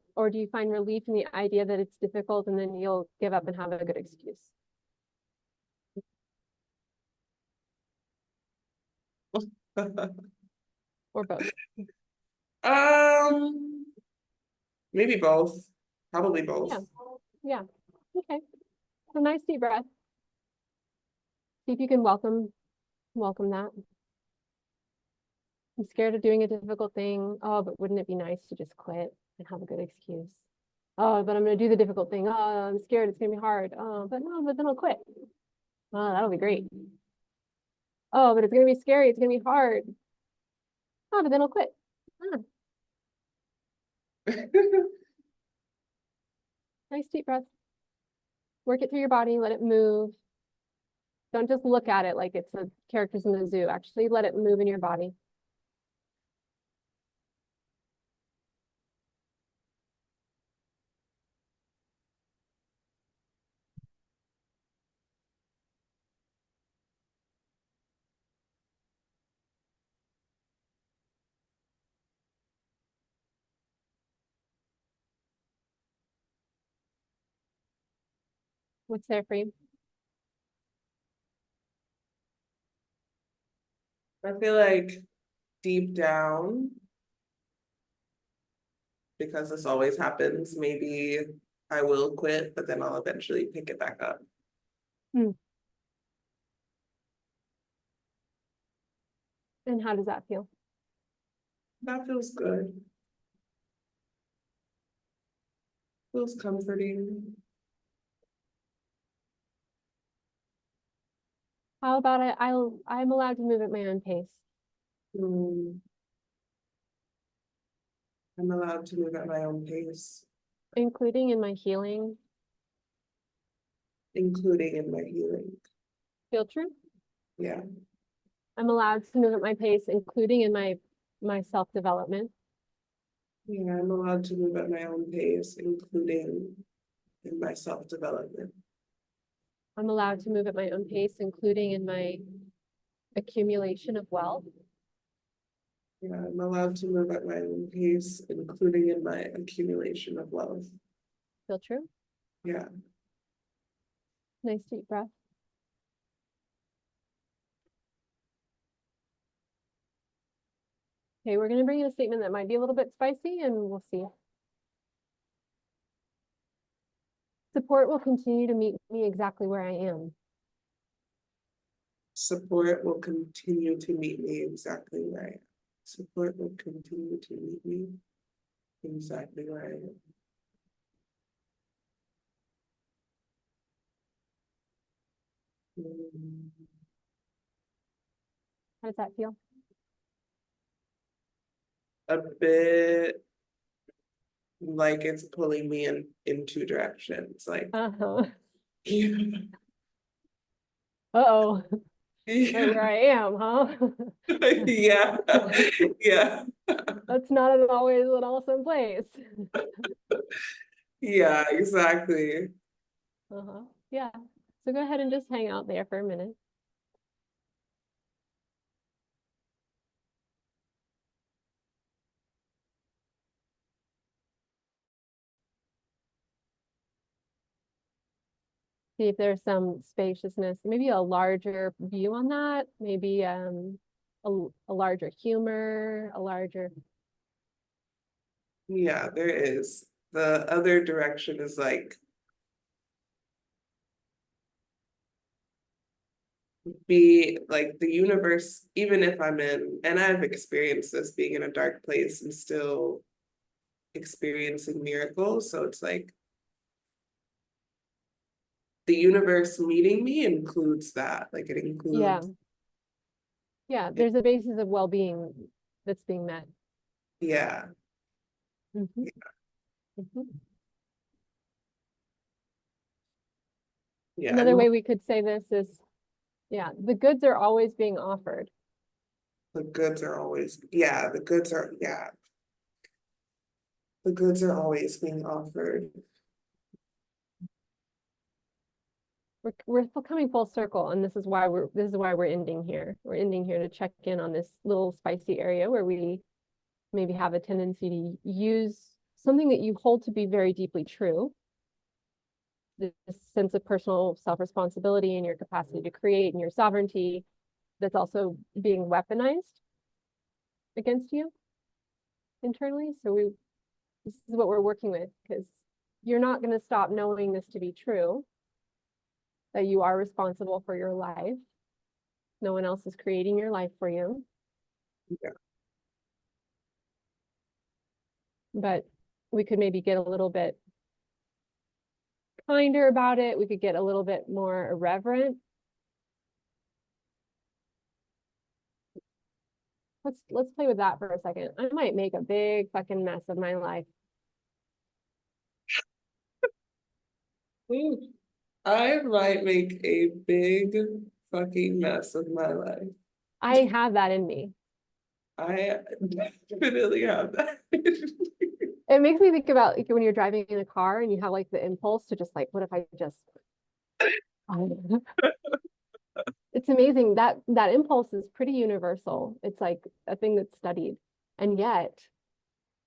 find relief in the idea that it's difficult and then you'll give up and have a good excuse? Or both? Um, Maybe both. Probably both. Yeah. Yeah. Okay. So nice deep breath. See if you can welcome that. I'm scared of doing a difficult thing. Oh, but wouldn't it be nice to just quit and have a good excuse? Oh, but I'm gonna do the difficult thing. Oh, I'm scared it's gonna be hard. Oh, but no, but then I'll quit. Oh, that'll be great. Oh, but it's gonna be scary. It's gonna be hard. Oh, but then I'll quit. Ah, nice deep breath. Work it through your body. Let it move. Don't just look at it like it's the characters in the zoo. Actually, let it move in your body. What's there for you? I feel like deep down, because this always happens, maybe I will quit, but then I'll eventually pick it back up. Hmm. And how does that feel? That feels good. Feels comforting. How about I'm allowed to move at my own pace, Hmm. I'm allowed to move at my own pace, including in my healing. including in my healing. Feel true? Yeah. I'm allowed to move at my pace, including in my self-development. Yeah, I'm allowed to move at my own pace, including in my self-development. I'm allowed to move at my own pace, including in my accumulation of wealth. Yeah, I'm allowed to move at my own pace, including in my accumulation of wealth. Feel true? Yeah. Nice deep breath. Okay, we're gonna bring in a statement that might be a little bit spicy and we'll see. Support will continue to meet me exactly where I am. Support will continue to meet me exactly where I am. Support will continue to meet me exactly where I am. How does that feel? A bit like it's pulling me in two directions. Like, Uh-huh. yeah, Uh-oh. Right yeah, where I am, huh? yeah, yeah, That's not always an awesome place. yeah, exactly. Uh-huh. Yeah. So go ahead and just hang out there for a minute. See if there's some spaciousness, maybe a larger view on that, maybe a larger humor, a larger. Yeah, there is. The other direction is like be like the universe, even if I'm in, and I've experienced this being in a dark place and still experiencing miracles. So it's like the universe meeting me includes that. Like it Yeah. includes, Yeah, there's a basis of well-being that's being met. yeah. Mhm. Mhm. Yeah. Another And way we could say this is, yeah, the goods are always being offered. the goods are always, yeah, the goods are, yeah. The goods are always being offered. We're coming full circle, and this is why we're ending here. We're ending here to check in on this little spicy area where we maybe have a tendency to use something that you hold to be very deeply true, this sense of personal self-responsibility and your capacity to create and your sovereignty, that's also being weaponized against you internally. So this is what we're working with, because you're not going to stop knowing this to be true, that you are responsible for your life. No one else is creating your life for you. Yeah. But we could maybe get a little bit kinder about it. We could get a little bit more irreverent. Let's play with that for a second. I might make a big fucking mess of my life. Ooh, I might make a big fucking mess of my life. I have that in me. I definitely have that. It makes me think about like when you're driving in a car and you have like the impulse to just like, what if I just it's amazing that that impulse is pretty universal. It's like a thing that's studied. And yet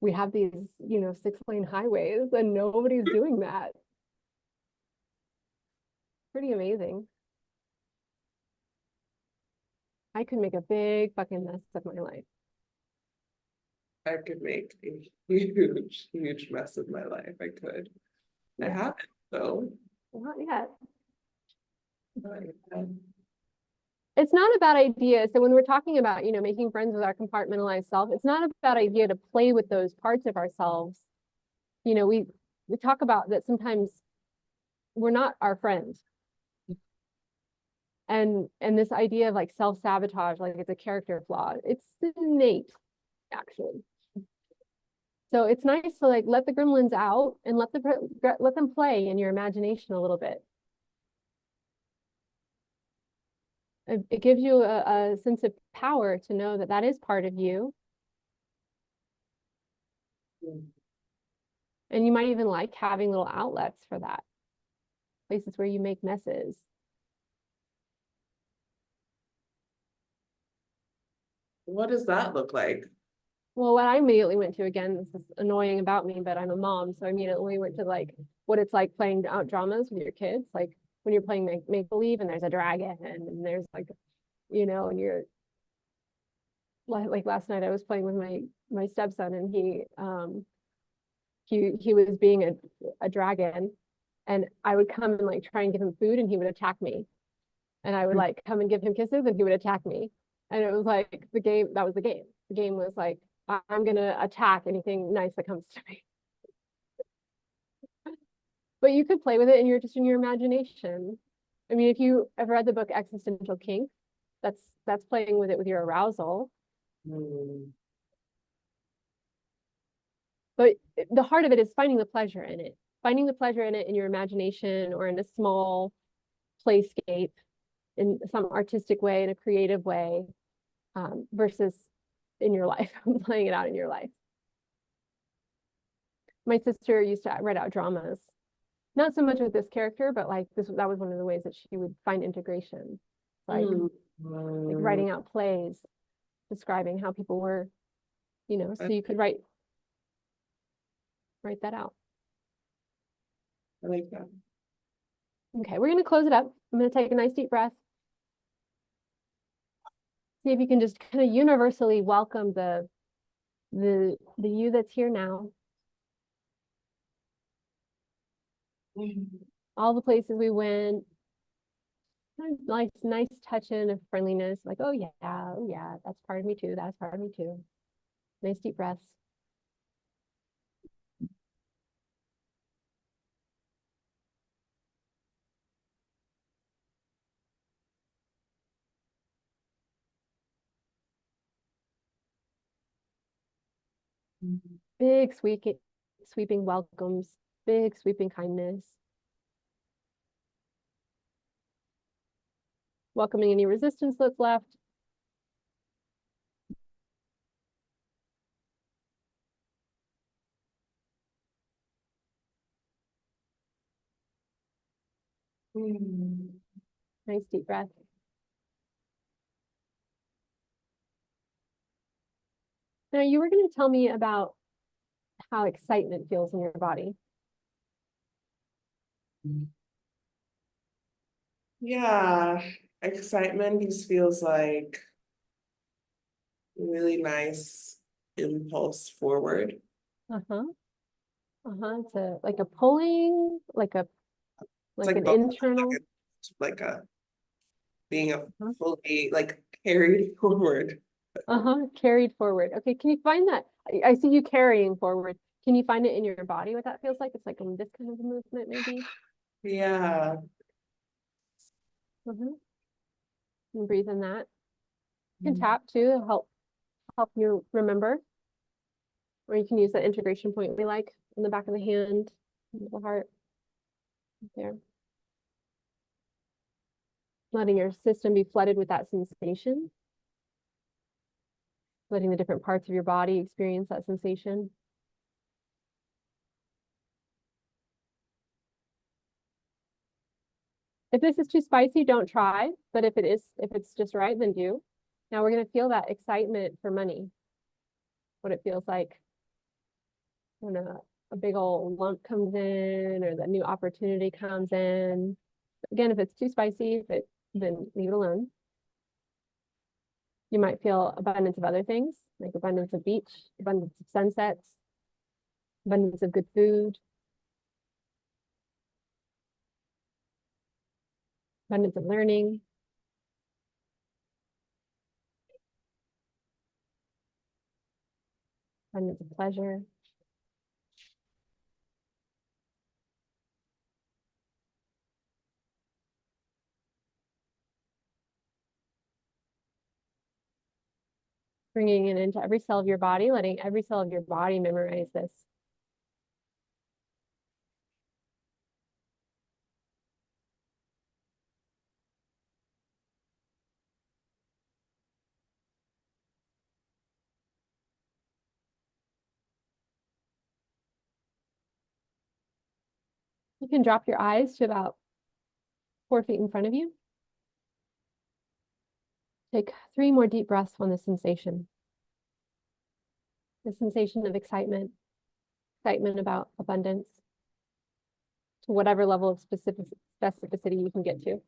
we have these, 6-lane highways and nobody's doing that. Pretty amazing. I could make a big fucking mess of my life. I could make a huge, huge mess of my life. I could. I Yeah. haven't, though. Not yet. But, It's not a bad idea. So when we're talking about, making friends with our compartmentalized self, it's not a bad idea to play with those parts of ourselves. We talk about that sometimes we're not our friends. And this idea of like self-sabotage, like it's a character flaw, it's innate, actually. So it's nice to like let the gremlins out and let them play in your imagination a little bit. It gives you a sense of power to know that that is part of you. And you might even like having little outlets for that, places where you make messes. What does that look like? Well, what I immediately went to, again, this is annoying about me, but I'm a mom, so I immediately went to like what it's like playing out dramas with your kids, like when you're playing make believe and there's a dragon and there's like, and you're like last night I was playing with my stepson and he was being a dragon, and I would come and like try and give him food and he would attack me, and I would like come and give him kisses and he would attack me, and it was like that was the game. The game was like, I'm gonna attack anything nice that comes to me. But you could play with it and you're just in your imagination. I mean, if you ever read the book Existential Kink, that's playing with it with your arousal. Mm. But the heart of it is finding the pleasure in it. Finding the pleasure in it in your imagination or in a small playscape in some artistic way, in a creative way, versus in your life, playing it out in your life. My sister used to write out dramas, not so much with this character, but like that was one of the ways that she would find integration, like writing out plays, describing how people were, so you could write that out. I like that. Okay, we're gonna close it up. I'm gonna take a nice deep breath. See if you can just kind of universally welcome the you that's here now. All the places we went, nice touch in of friendliness, like, oh yeah, that's part of me too, that's part of me too. Nice deep breaths. Big sweeping welcomes, big sweeping kindness. Welcoming any resistance that's left. Nice deep breath. Now you were going to tell me about how excitement feels in your body. Yeah, excitement just feels like really nice impulse forward. Uh-huh. It's like a pulling, like It's an both, internal. like a being a Uh-huh. fully like carried forward. Carried forward. Okay, can you find that? I see you carrying forward. Can you find it in your body what that feels like? It's like in this kind of a movement, maybe. Yeah. And breathe in that. You can tap too to help you remember. Or you can use that integration point we like in the back of the hand, the heart, there. Letting your system be flooded with that sensation. Letting the different parts of your body experience that sensation. If this is too spicy, don't try. But if it's just right, then do. Now we're going to feel that excitement for money. What it feels like when a big old lump comes in or the new opportunity comes in. Again, if it's too spicy, then leave it alone. You might feel abundance of other things, like abundance of beach, abundance of sunsets, abundance of good food, abundance of learning, abundance of pleasure. Bringing it into every cell of your body, letting every cell of your body memorize this. can drop your eyes to about 4 feet in front of you. Take 3 more deep breaths on the sensation. The sensation of excitement about abundance, to whatever level of specificity you can get to.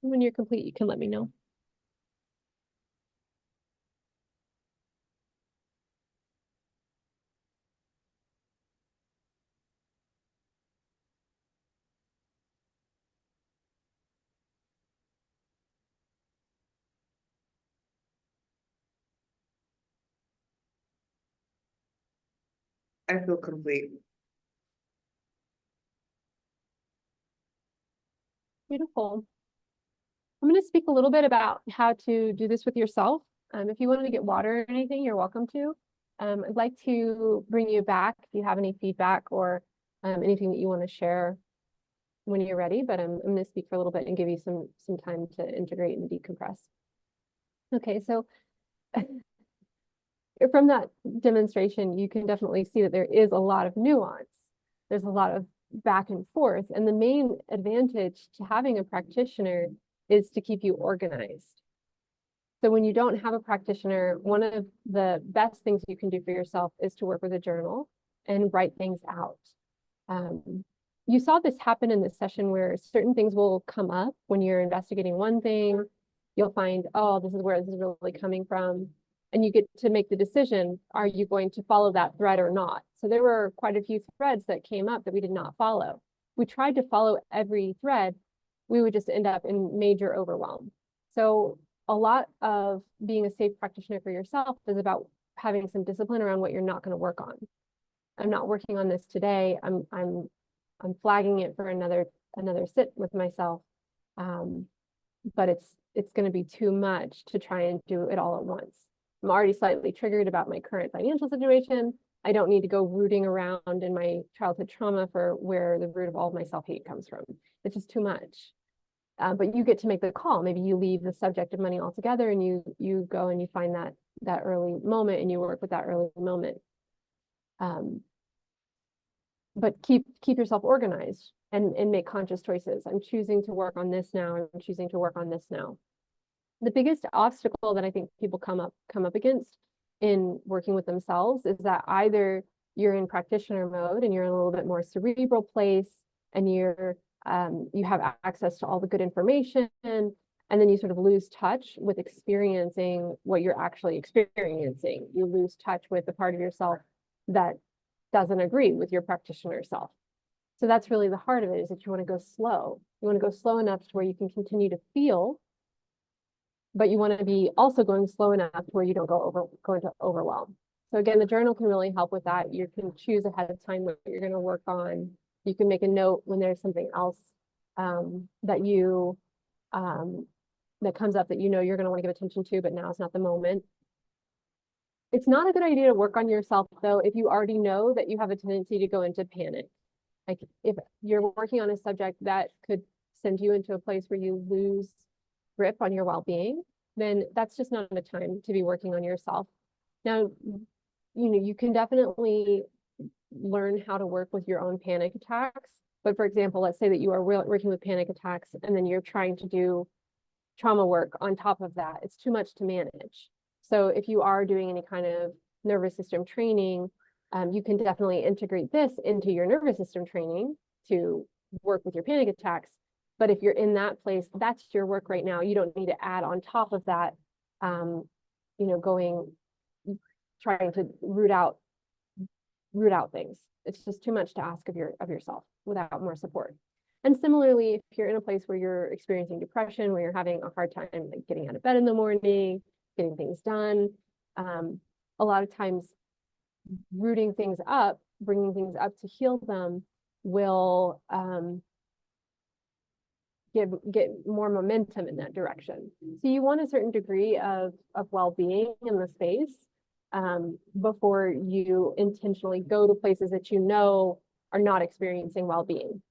When you're complete, you can let me know. I feel complete. Beautiful. I'm going to speak a little bit about how to do this with yourself. If you wanted to get water or anything, you're welcome to. I'd like to bring you back if you have any feedback or anything that you want to share when you're ready, but I'm going to speak for a little bit and give you some time to integrate and decompress. Okay, so from that demonstration, you can definitely see that there is a lot of nuance. There's a lot of back and forth, and the main advantage to having a practitioner is to keep you organized. So when you don't have a practitioner, one of the best things you can do for yourself is to work with a journal and write things out. You saw this happen in this session where certain things will come up when you're investigating one thing. You'll find, oh, this is where this is really coming from. And you get to make the decision, are you going to follow that thread or not? So there were quite a few threads that came up that we did not follow. We tried to follow every thread, we would just end up in major overwhelm. So a lot of being a safe practitioner for yourself is about having some discipline around what you're not going to work on. I'm not working on this today. I'm flagging it for another sit with myself. But it's going to be too much to try and do it all at once. I'm already slightly triggered about my current financial situation. I don't need to go rooting around in my childhood trauma for where the root of all of my self-hate comes from. It's just too much. But you get to make the call. Maybe you leave the subject of money altogether and you go and you find that early moment and you work with that early moment. But keep yourself organized and make conscious choices. I'm choosing to work on this now. I'm choosing to work on this now. The biggest obstacle that I think people come up against in working with themselves is that either you're in practitioner mode and you're in a little bit more cerebral place and you have access to all the good information, and then you sort of lose touch with experiencing what you're actually experiencing. You lose touch with the part of yourself that doesn't agree with your practitioner self. So that's really the heart of it, is that you want to go slow. You want to go slow enough to where you can continue to feel, but you want to be also going slow enough to where you don't go into overwhelm. So again, the journal can really help with that. You can choose ahead of time what you're going to work on. You can make a note when there's something else that comes up that you know you're going to want to give attention to, but now is not the moment. It's not a good idea to work on yourself, though, if you already know that you have a tendency to go into panic. Like if you're working on a subject that could send you into a place where you lose grip on your well-being, then that's just not a time to be working on yourself. Now, you can definitely learn how to work with your own panic attacks. But for example, let's say that you are working with panic attacks and then you're trying to do trauma work on top of that. It's too much to manage. So if you are doing any kind of nervous system training, you can definitely integrate this into your nervous system training to work with your panic attacks. But if you're in that place, that's your work right now. You don't need to add on top of that, trying to root out things. It's just too much to ask of yourself without more support. And similarly, if you're in a place where you're experiencing depression, where you're having a hard time like getting out of bed in the morning, getting things done, a lot of times rooting things up, bringing things up to heal them will get more momentum in that direction. So you want a certain degree of well-being in the space before you intentionally go to places that you know are not experiencing well-being.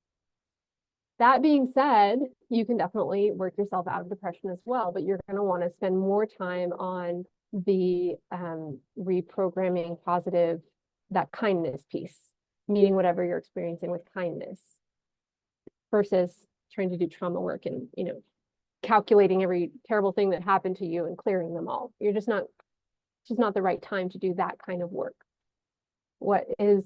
That being said, you can definitely work yourself out of depression as well, but you're going to want to spend more time on the reprogramming positive, that kindness piece, meeting whatever you're experiencing with kindness versus trying to do trauma work and, calculating every terrible thing that happened to you and clearing them all. You're just not the right time to do that kind of work. What is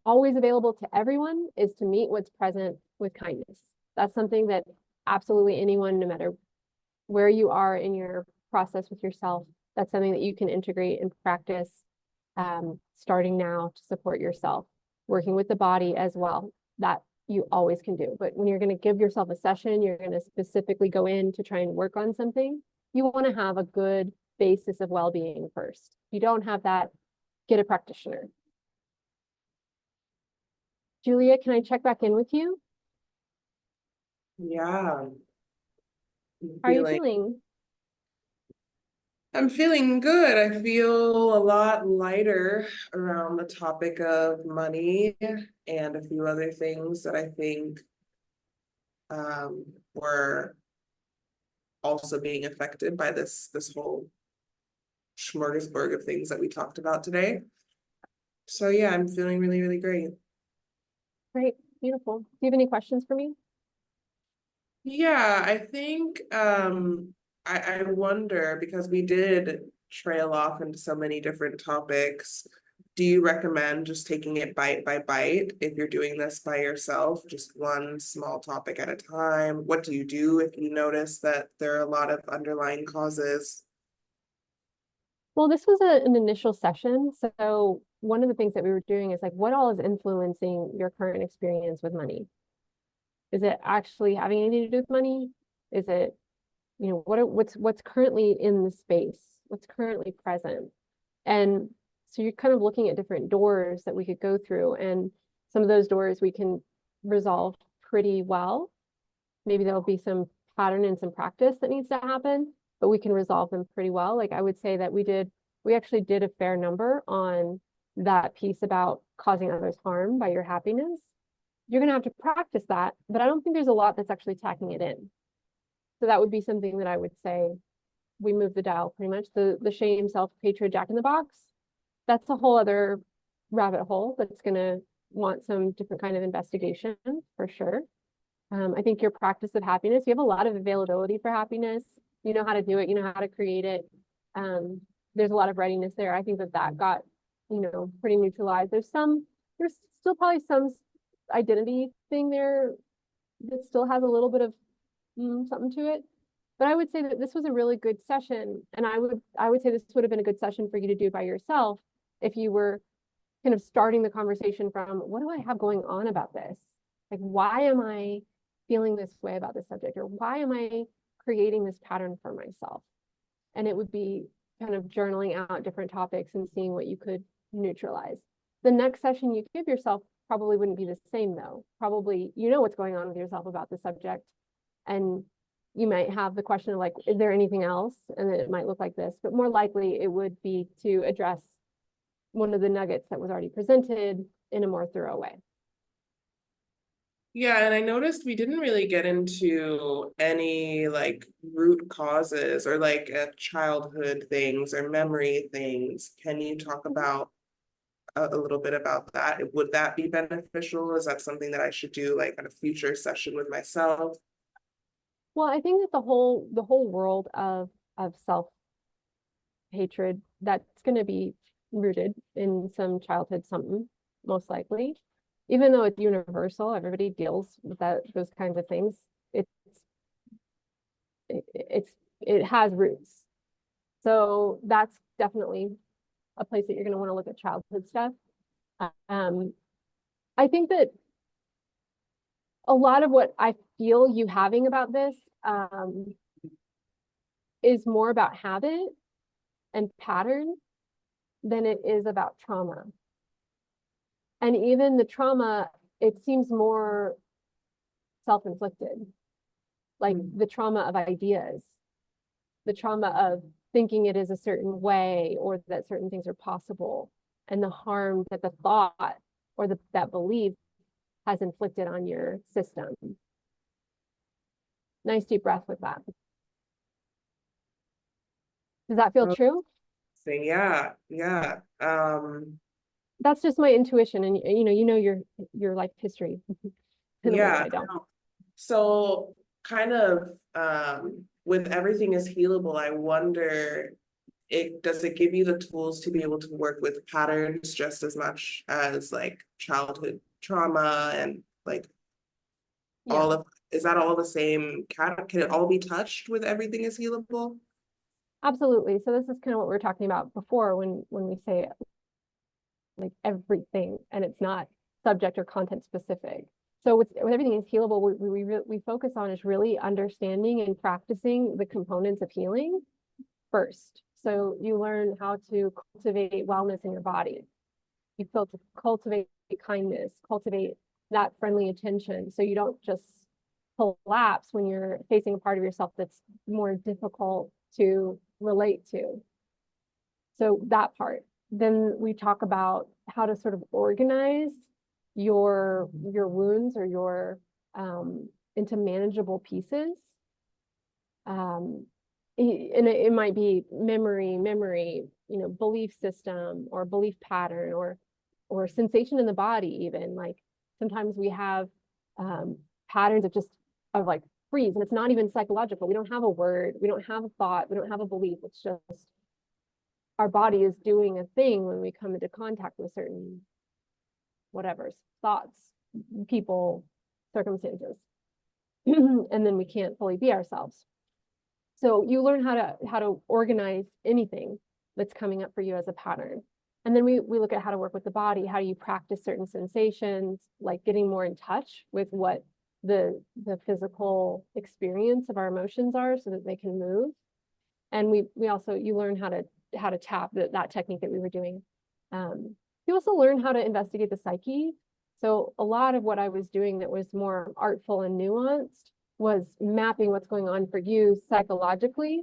always available to everyone is to meet what's present with kindness. That's something that absolutely anyone, no matter where you are in your process with yourself, that's something that you can integrate and practice starting now to support yourself. Working with the body as well, that you always can do. But when you're going to give yourself a session, you're going to specifically go in to try and work on something, you want to have a good basis of well-being first. If you don't have that, get a practitioner. Julia, can I check back in with you? Yeah. How are you feeling? I'm feeling good. I feel a lot lighter around the topic of money and a few other things that I think were also being affected by this whole smorgasbord of things that we talked about today. So yeah, I'm feeling really, really great. Great, beautiful. Do you have any questions for me? Yeah, I think I wonder, because we did trail off into so many different topics. Do you recommend just taking it bite by bite if you're doing this by yourself, just one small topic at a time? What do you do if you notice that there are a lot of underlying causes? Well, this was an initial session. So one of the things that we were doing is like, what all is influencing your current experience with money? Is it actually having anything to do with money? Is it, what's currently in the space? What's currently present? And so you're kind of looking at different doors that we could go through, and some of those doors we can resolve pretty well. Maybe there'll be some pattern and some practice that needs to happen, but we can resolve them pretty well. Like I would say that we actually did a fair number on that piece about causing others harm by your happiness. You're going to have to practice that, but I don't think there's a lot that's actually tacking it in. So that would be something that I would say we move the dial pretty much. The shame, self-hatred, Jack in the Box, that's a whole other rabbit hole that's going to want some different kind of investigation for sure. I think your practice of happiness, you have a lot of availability for happiness. You know how to do it. You know how to create it. There's a lot of readiness there. I think that got, pretty neutralized. There's still probably some identity thing there that still has a little bit of something to it. But I would say that this was a really good session. And I would say this would have been a good session for you to do by yourself if you were kind of starting the conversation from, what do I have going on about this? Like, why am I feeling this way about this subject? Or why am I creating this pattern for myself? And it would be kind of journaling out different topics and seeing what you could neutralize. The next session you give yourself probably wouldn't be the same though. Probably, what's going on with yourself about the subject. And you might have the question of like, is there anything else? And then it might look like this, but more likely it would be to address one of the nuggets that was already presented in a more thorough way. Yeah, and I noticed we didn't really get into any like root causes or like childhood things or memory things. Can you talk about a little bit about that? Would that be beneficial? Is that something that I should do like on a future session with myself? Well, I think that the whole world of self-hatred, that's going to be rooted in some childhood something, most likely. Even though it's universal, everybody deals with those kinds of things. It has roots. So that's definitely a place that you're going to want to look at childhood stuff. I think that a lot of what I feel you having about this is more about habit and pattern than it is about trauma. And even the trauma, it seems more self-inflicted, like the trauma of ideas, the trauma of thinking it is a certain way or that certain things are possible, and the harm that the thought or that belief has inflicted on your system. Nice deep breath with that. Does that feel true? Yeah, yeah. That's just my intuition, and you know your life history in a way that Yeah. I don't. So kind of with everything is healable, I wonder, does it give you the tools to be able to work with patterns just as much as like childhood trauma and like Yeah, is that all the same can it all be touched with everything is healable? absolutely. So this is kind of what we were talking about before when we say like everything, and it's not subject or content specific. So with everything is healable, we focus on is really understanding and practicing the components of healing first. So you learn how to cultivate wellness in your body. You feel to cultivate kindness, cultivate that friendly attention, so you don't just collapse when you're facing a part of yourself that's more difficult to relate to. So that part. Then we talk about how to sort of organize your wounds or your into manageable pieces. And it might be memory, belief system or belief pattern or sensation in the body even. Like sometimes we have patterns of like freeze, and it's not even psychological. We don't have a word, we don't have a thought, we don't have a belief. It's just our body is doing a thing when we come into contact with certain whatever's thoughts, people, circumstances. And then we can't fully be ourselves. So you learn how to organize anything that's coming up for you as a pattern. And then we look at how to work with the body. How do you practice certain sensations, like getting more in touch with what the physical experience of our emotions are so that they can move. And we also, you learn how to tap that technique that we were doing. You also learn how to investigate the psyche. So a lot of what I was doing that was more artful and nuanced was mapping what's going on for you psychologically.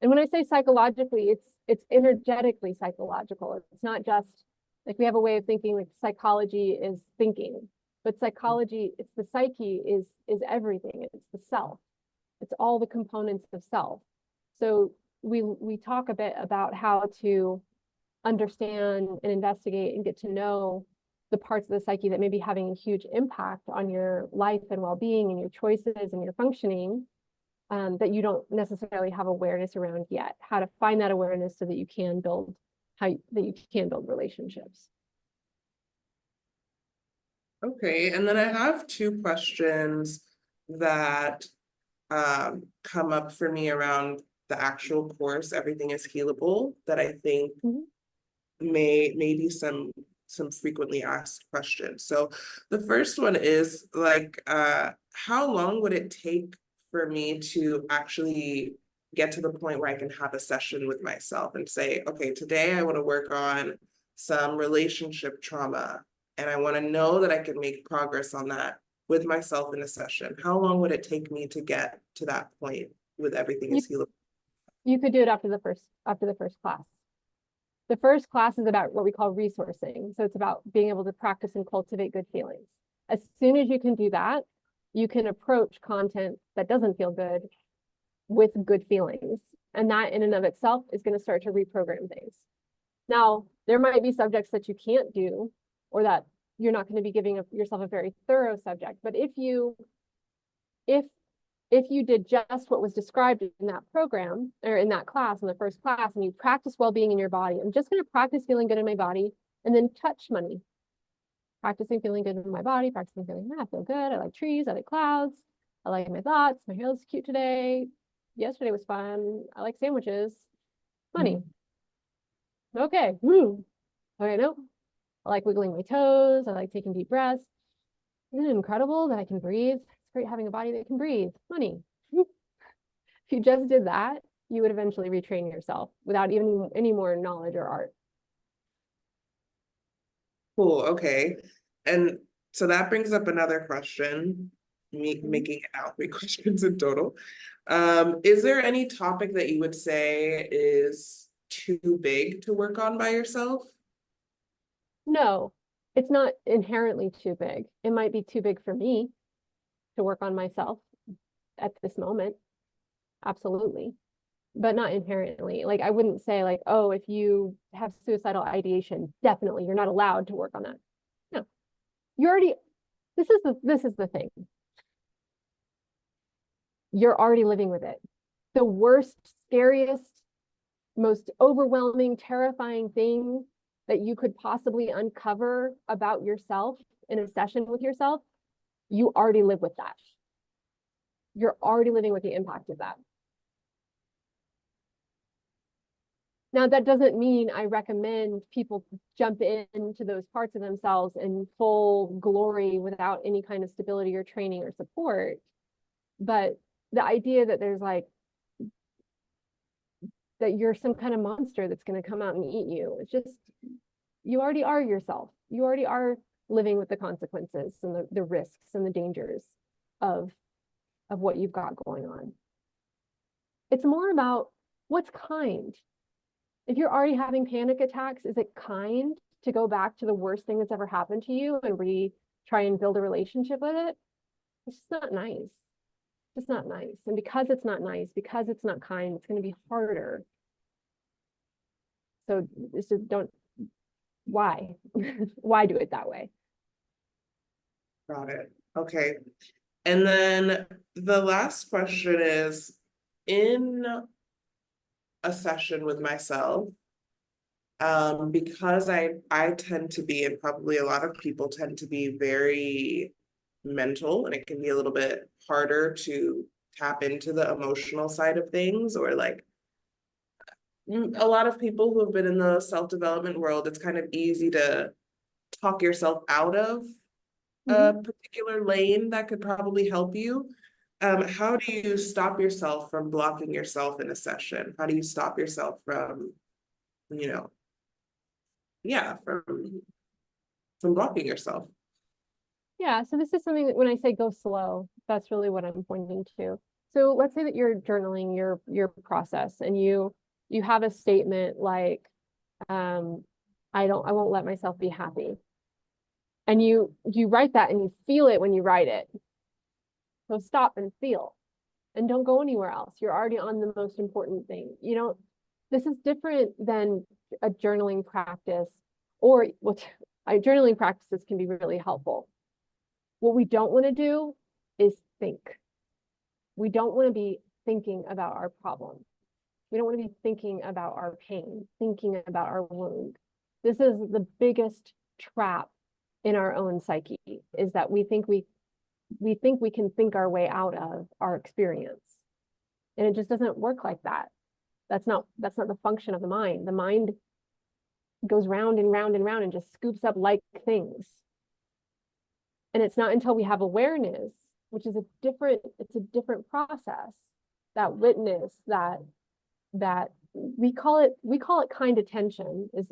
And when I say psychologically, it's energetically psychological. It's not just like we have a way of thinking like psychology is thinking, but psychology, it's the psyche is everything. It's the self. It's all the components of self. So we talk a bit about how to understand and investigate and get to know the parts of the psyche that may be having a huge impact on your life and well-being and your choices and your functioning, that you don't necessarily have awareness around yet. How to find that awareness so that you can build relationships. Okay, and then I have two questions that come up for me around the actual course, Everything is Healable, that I think may be some frequently asked questions. So the first one is like, how long would it take for me to actually get to the point where I can have a session with myself and say, okay, today I want to work on some relationship trauma, and I want to know that I can make progress on that with myself in a session? How long would it take me to get to that point with Everything is Healable? You could do it after the first class. The first class is about what we call resourcing. So it's about being able to practice and cultivate good feelings. As soon as you can do that, you can approach content that doesn't feel good with good feelings. And that in and of itself is going to start to reprogram things. Now, there might be subjects that you can't do, or that you're not going to be giving yourself a very thorough subject. But if you did just what was described in that program or in that class, in the first class, and you practice well-being in your body, I'm just going to practice feeling good in my body and then touch money. Practicing feeling good in my body, practicing feeling, I feel good. I like trees. I like clouds. I like my thoughts. My hair looks cute today. Yesterday was fun. I like sandwiches. Money. Okay. Woo. Okay, no. I like wiggling my toes. I like taking deep breaths. Isn't it incredible that I can breathe? It's great having a body that can breathe. Money. If you just did that, you would eventually retrain yourself without even any more knowledge or art. Cool, okay. And so that brings up another question, me making it now 3 questions in total. Is there any topic that you would say is too big to work on by yourself? No, It's not inherently too big. It might be too big for me to work on myself at this moment. Absolutely. But not inherently. Like I wouldn't say like, oh, if you have suicidal ideation, definitely you're not allowed to work on that. No. You already, this is the thing. You're already living with it. The worst, scariest, most overwhelming, terrifying thing that you could possibly uncover about yourself in a session with yourself, you already live with that. You're already living with the impact of that. Now, that doesn't mean I recommend people jump into those parts of themselves in full glory without any kind of stability or training or support. But the idea that there's like, that you're some kind of monster that's going to come out and eat you, it's just, you already are yourself. You already are living with the consequences and the risks and the dangers of what you've got going on. It's more about what's kind. If you're already having panic attacks, is it kind to go back to the worst thing that's ever happened to you and try and build a relationship with it? It's just not nice. It's not nice. And because it's not nice, because it's not kind, it's going to be harder. So it's just why? Why do it that way? Got it. Okay. And then the last question is, in a session with myself, because I tend to be, and probably a lot of people tend to be very mental, and it can be a little bit harder to tap into the emotional side of things, or like a lot of people who have been in the self-development world, it's kind of easy to talk yourself out of a particular lane that could probably help you. How do you stop yourself from blocking yourself in a session? How do you stop yourself from, yeah, from blocking yourself? Yeah, so this is something that when I say go slow, that's really what I'm pointing to. So let's say that you're journaling your process and you have a statement like, I won't let myself be happy. And you write that and you feel it when you write it. So stop and feel and don't go anywhere else. You're already on the most important thing. This is different than a journaling practice, or journaling practices can be really helpful. What we don't want to do is think. We don't want to be thinking about our problem. We don't want to be thinking about our pain, thinking about our wound. This is the biggest trap in our own psyche, is that we think we can think our way out of our experience. And it just doesn't work like that. That's not the function of the mind. The mind goes round and round and round and just scoops up like things. And it's not until we have awareness, which is it's a different process, that witness, that we call it kind attention, is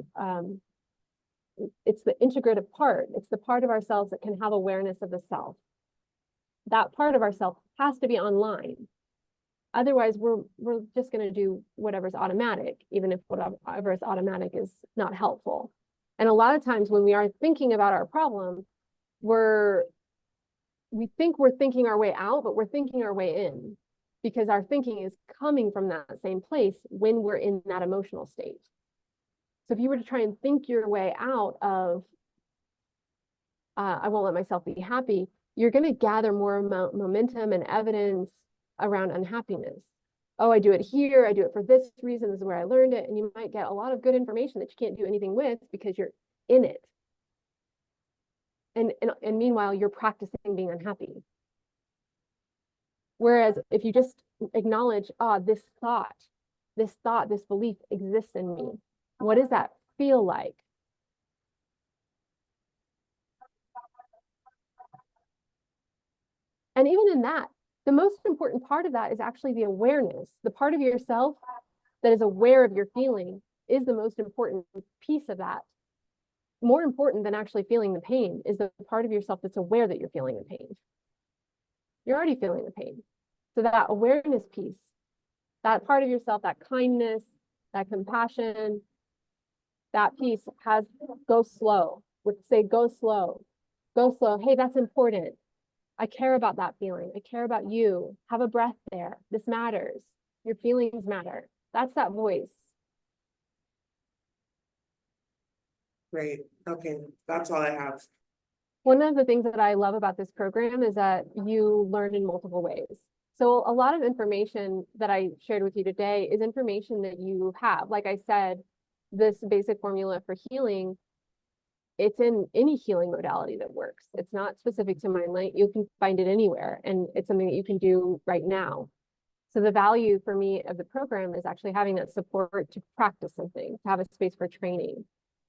it's the integrative part. It's the part of ourselves that can have awareness of the self. That part of ourself has to be online. Otherwise, we're just going to do whatever's automatic, even if whatever is automatic is not helpful. And a lot of times when we are thinking about our problem, we think we're thinking our way out, but we're thinking our way in, because our thinking is coming from that same place when we're in that emotional state. So if you were to try and think your way out of, I won't let myself be happy, you're going to gather more momentum and evidence around unhappiness. Oh, I do it here. I do it for this reason. This is where I learned it. And you might get a lot of good information that you can't do anything with because you're in it. And meanwhile, you're practicing being unhappy. Whereas if you just acknowledge, this thought, this belief exists in me. What does that feel like? And even in that, the most important part of that is actually the awareness. The part of yourself that is aware of your feeling is the most important piece of that. More important than actually feeling the pain is the part of yourself that's aware that you're feeling the pain. You're already feeling the pain. So that awareness piece, that part of yourself, that kindness, that compassion, that piece go slow. would say, go slow, go slow. Hey, that's important. I care about that feeling. I care about you. Have a breath there. This matters. Your feelings matter. That's that voice. Great. Okay, that's all I have. One of the things that I love about this program is that you learn in multiple ways. So a lot of information that I shared with you today is information that you have. Like I said, this basic formula for healing, it's in any healing modality that works. It's not specific to Mindlight. You can find it anywhere, and it's something that you can do right now. So the value for me of the program is actually having that support to practice something, to have a space for training.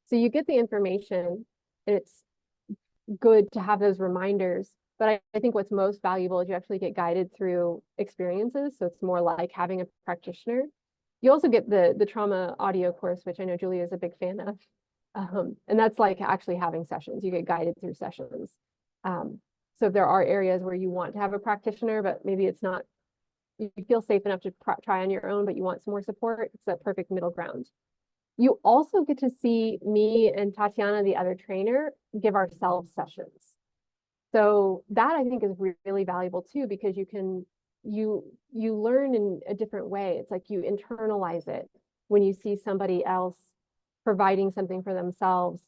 So you get the information, and it's good to have those reminders. But I think what's most valuable is you actually get guided through experiences. So it's more like having a practitioner. You also get the trauma audio course, which I know Julia is a big fan of. And that's like actually having sessions. You get guided through sessions. So if there are areas where you want to have a practitioner, but maybe it's not, you feel safe enough to try on your own, but you want some more support, it's that perfect middle ground. You also get to see me and Tatiana, the other trainer, give ourselves sessions. So that I think is really valuable too, because you learn in a different way. It's like you internalize it when you see somebody else providing something for themselves.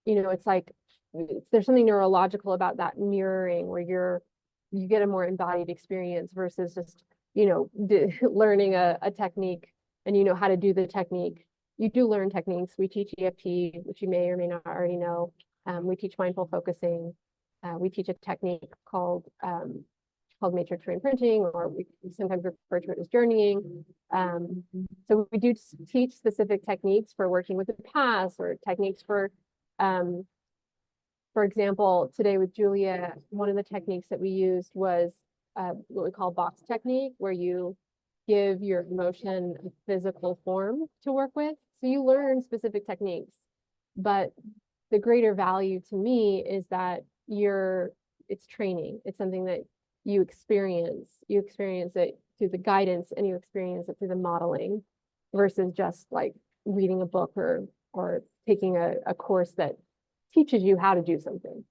It's like there's something neurological about that mirroring where you get a more embodied experience versus just, learning a technique and you know how to do the technique. You do learn techniques. We teach EFT, which you may or may not already know. We teach mindful focusing. We teach a technique called matrix reimprinting, or we sometimes refer to it as journeying. So we do teach specific techniques for working with the past, or techniques for example, today with Julia, one of the techniques that we used was what we call box technique, where you give your emotion a physical form to work with. So you learn specific techniques, but the greater value to me is that it's training. It's something that you experience. You experience it through the guidance, and you experience it through the modeling, versus just like reading a book or taking a course that teaches you how to do something.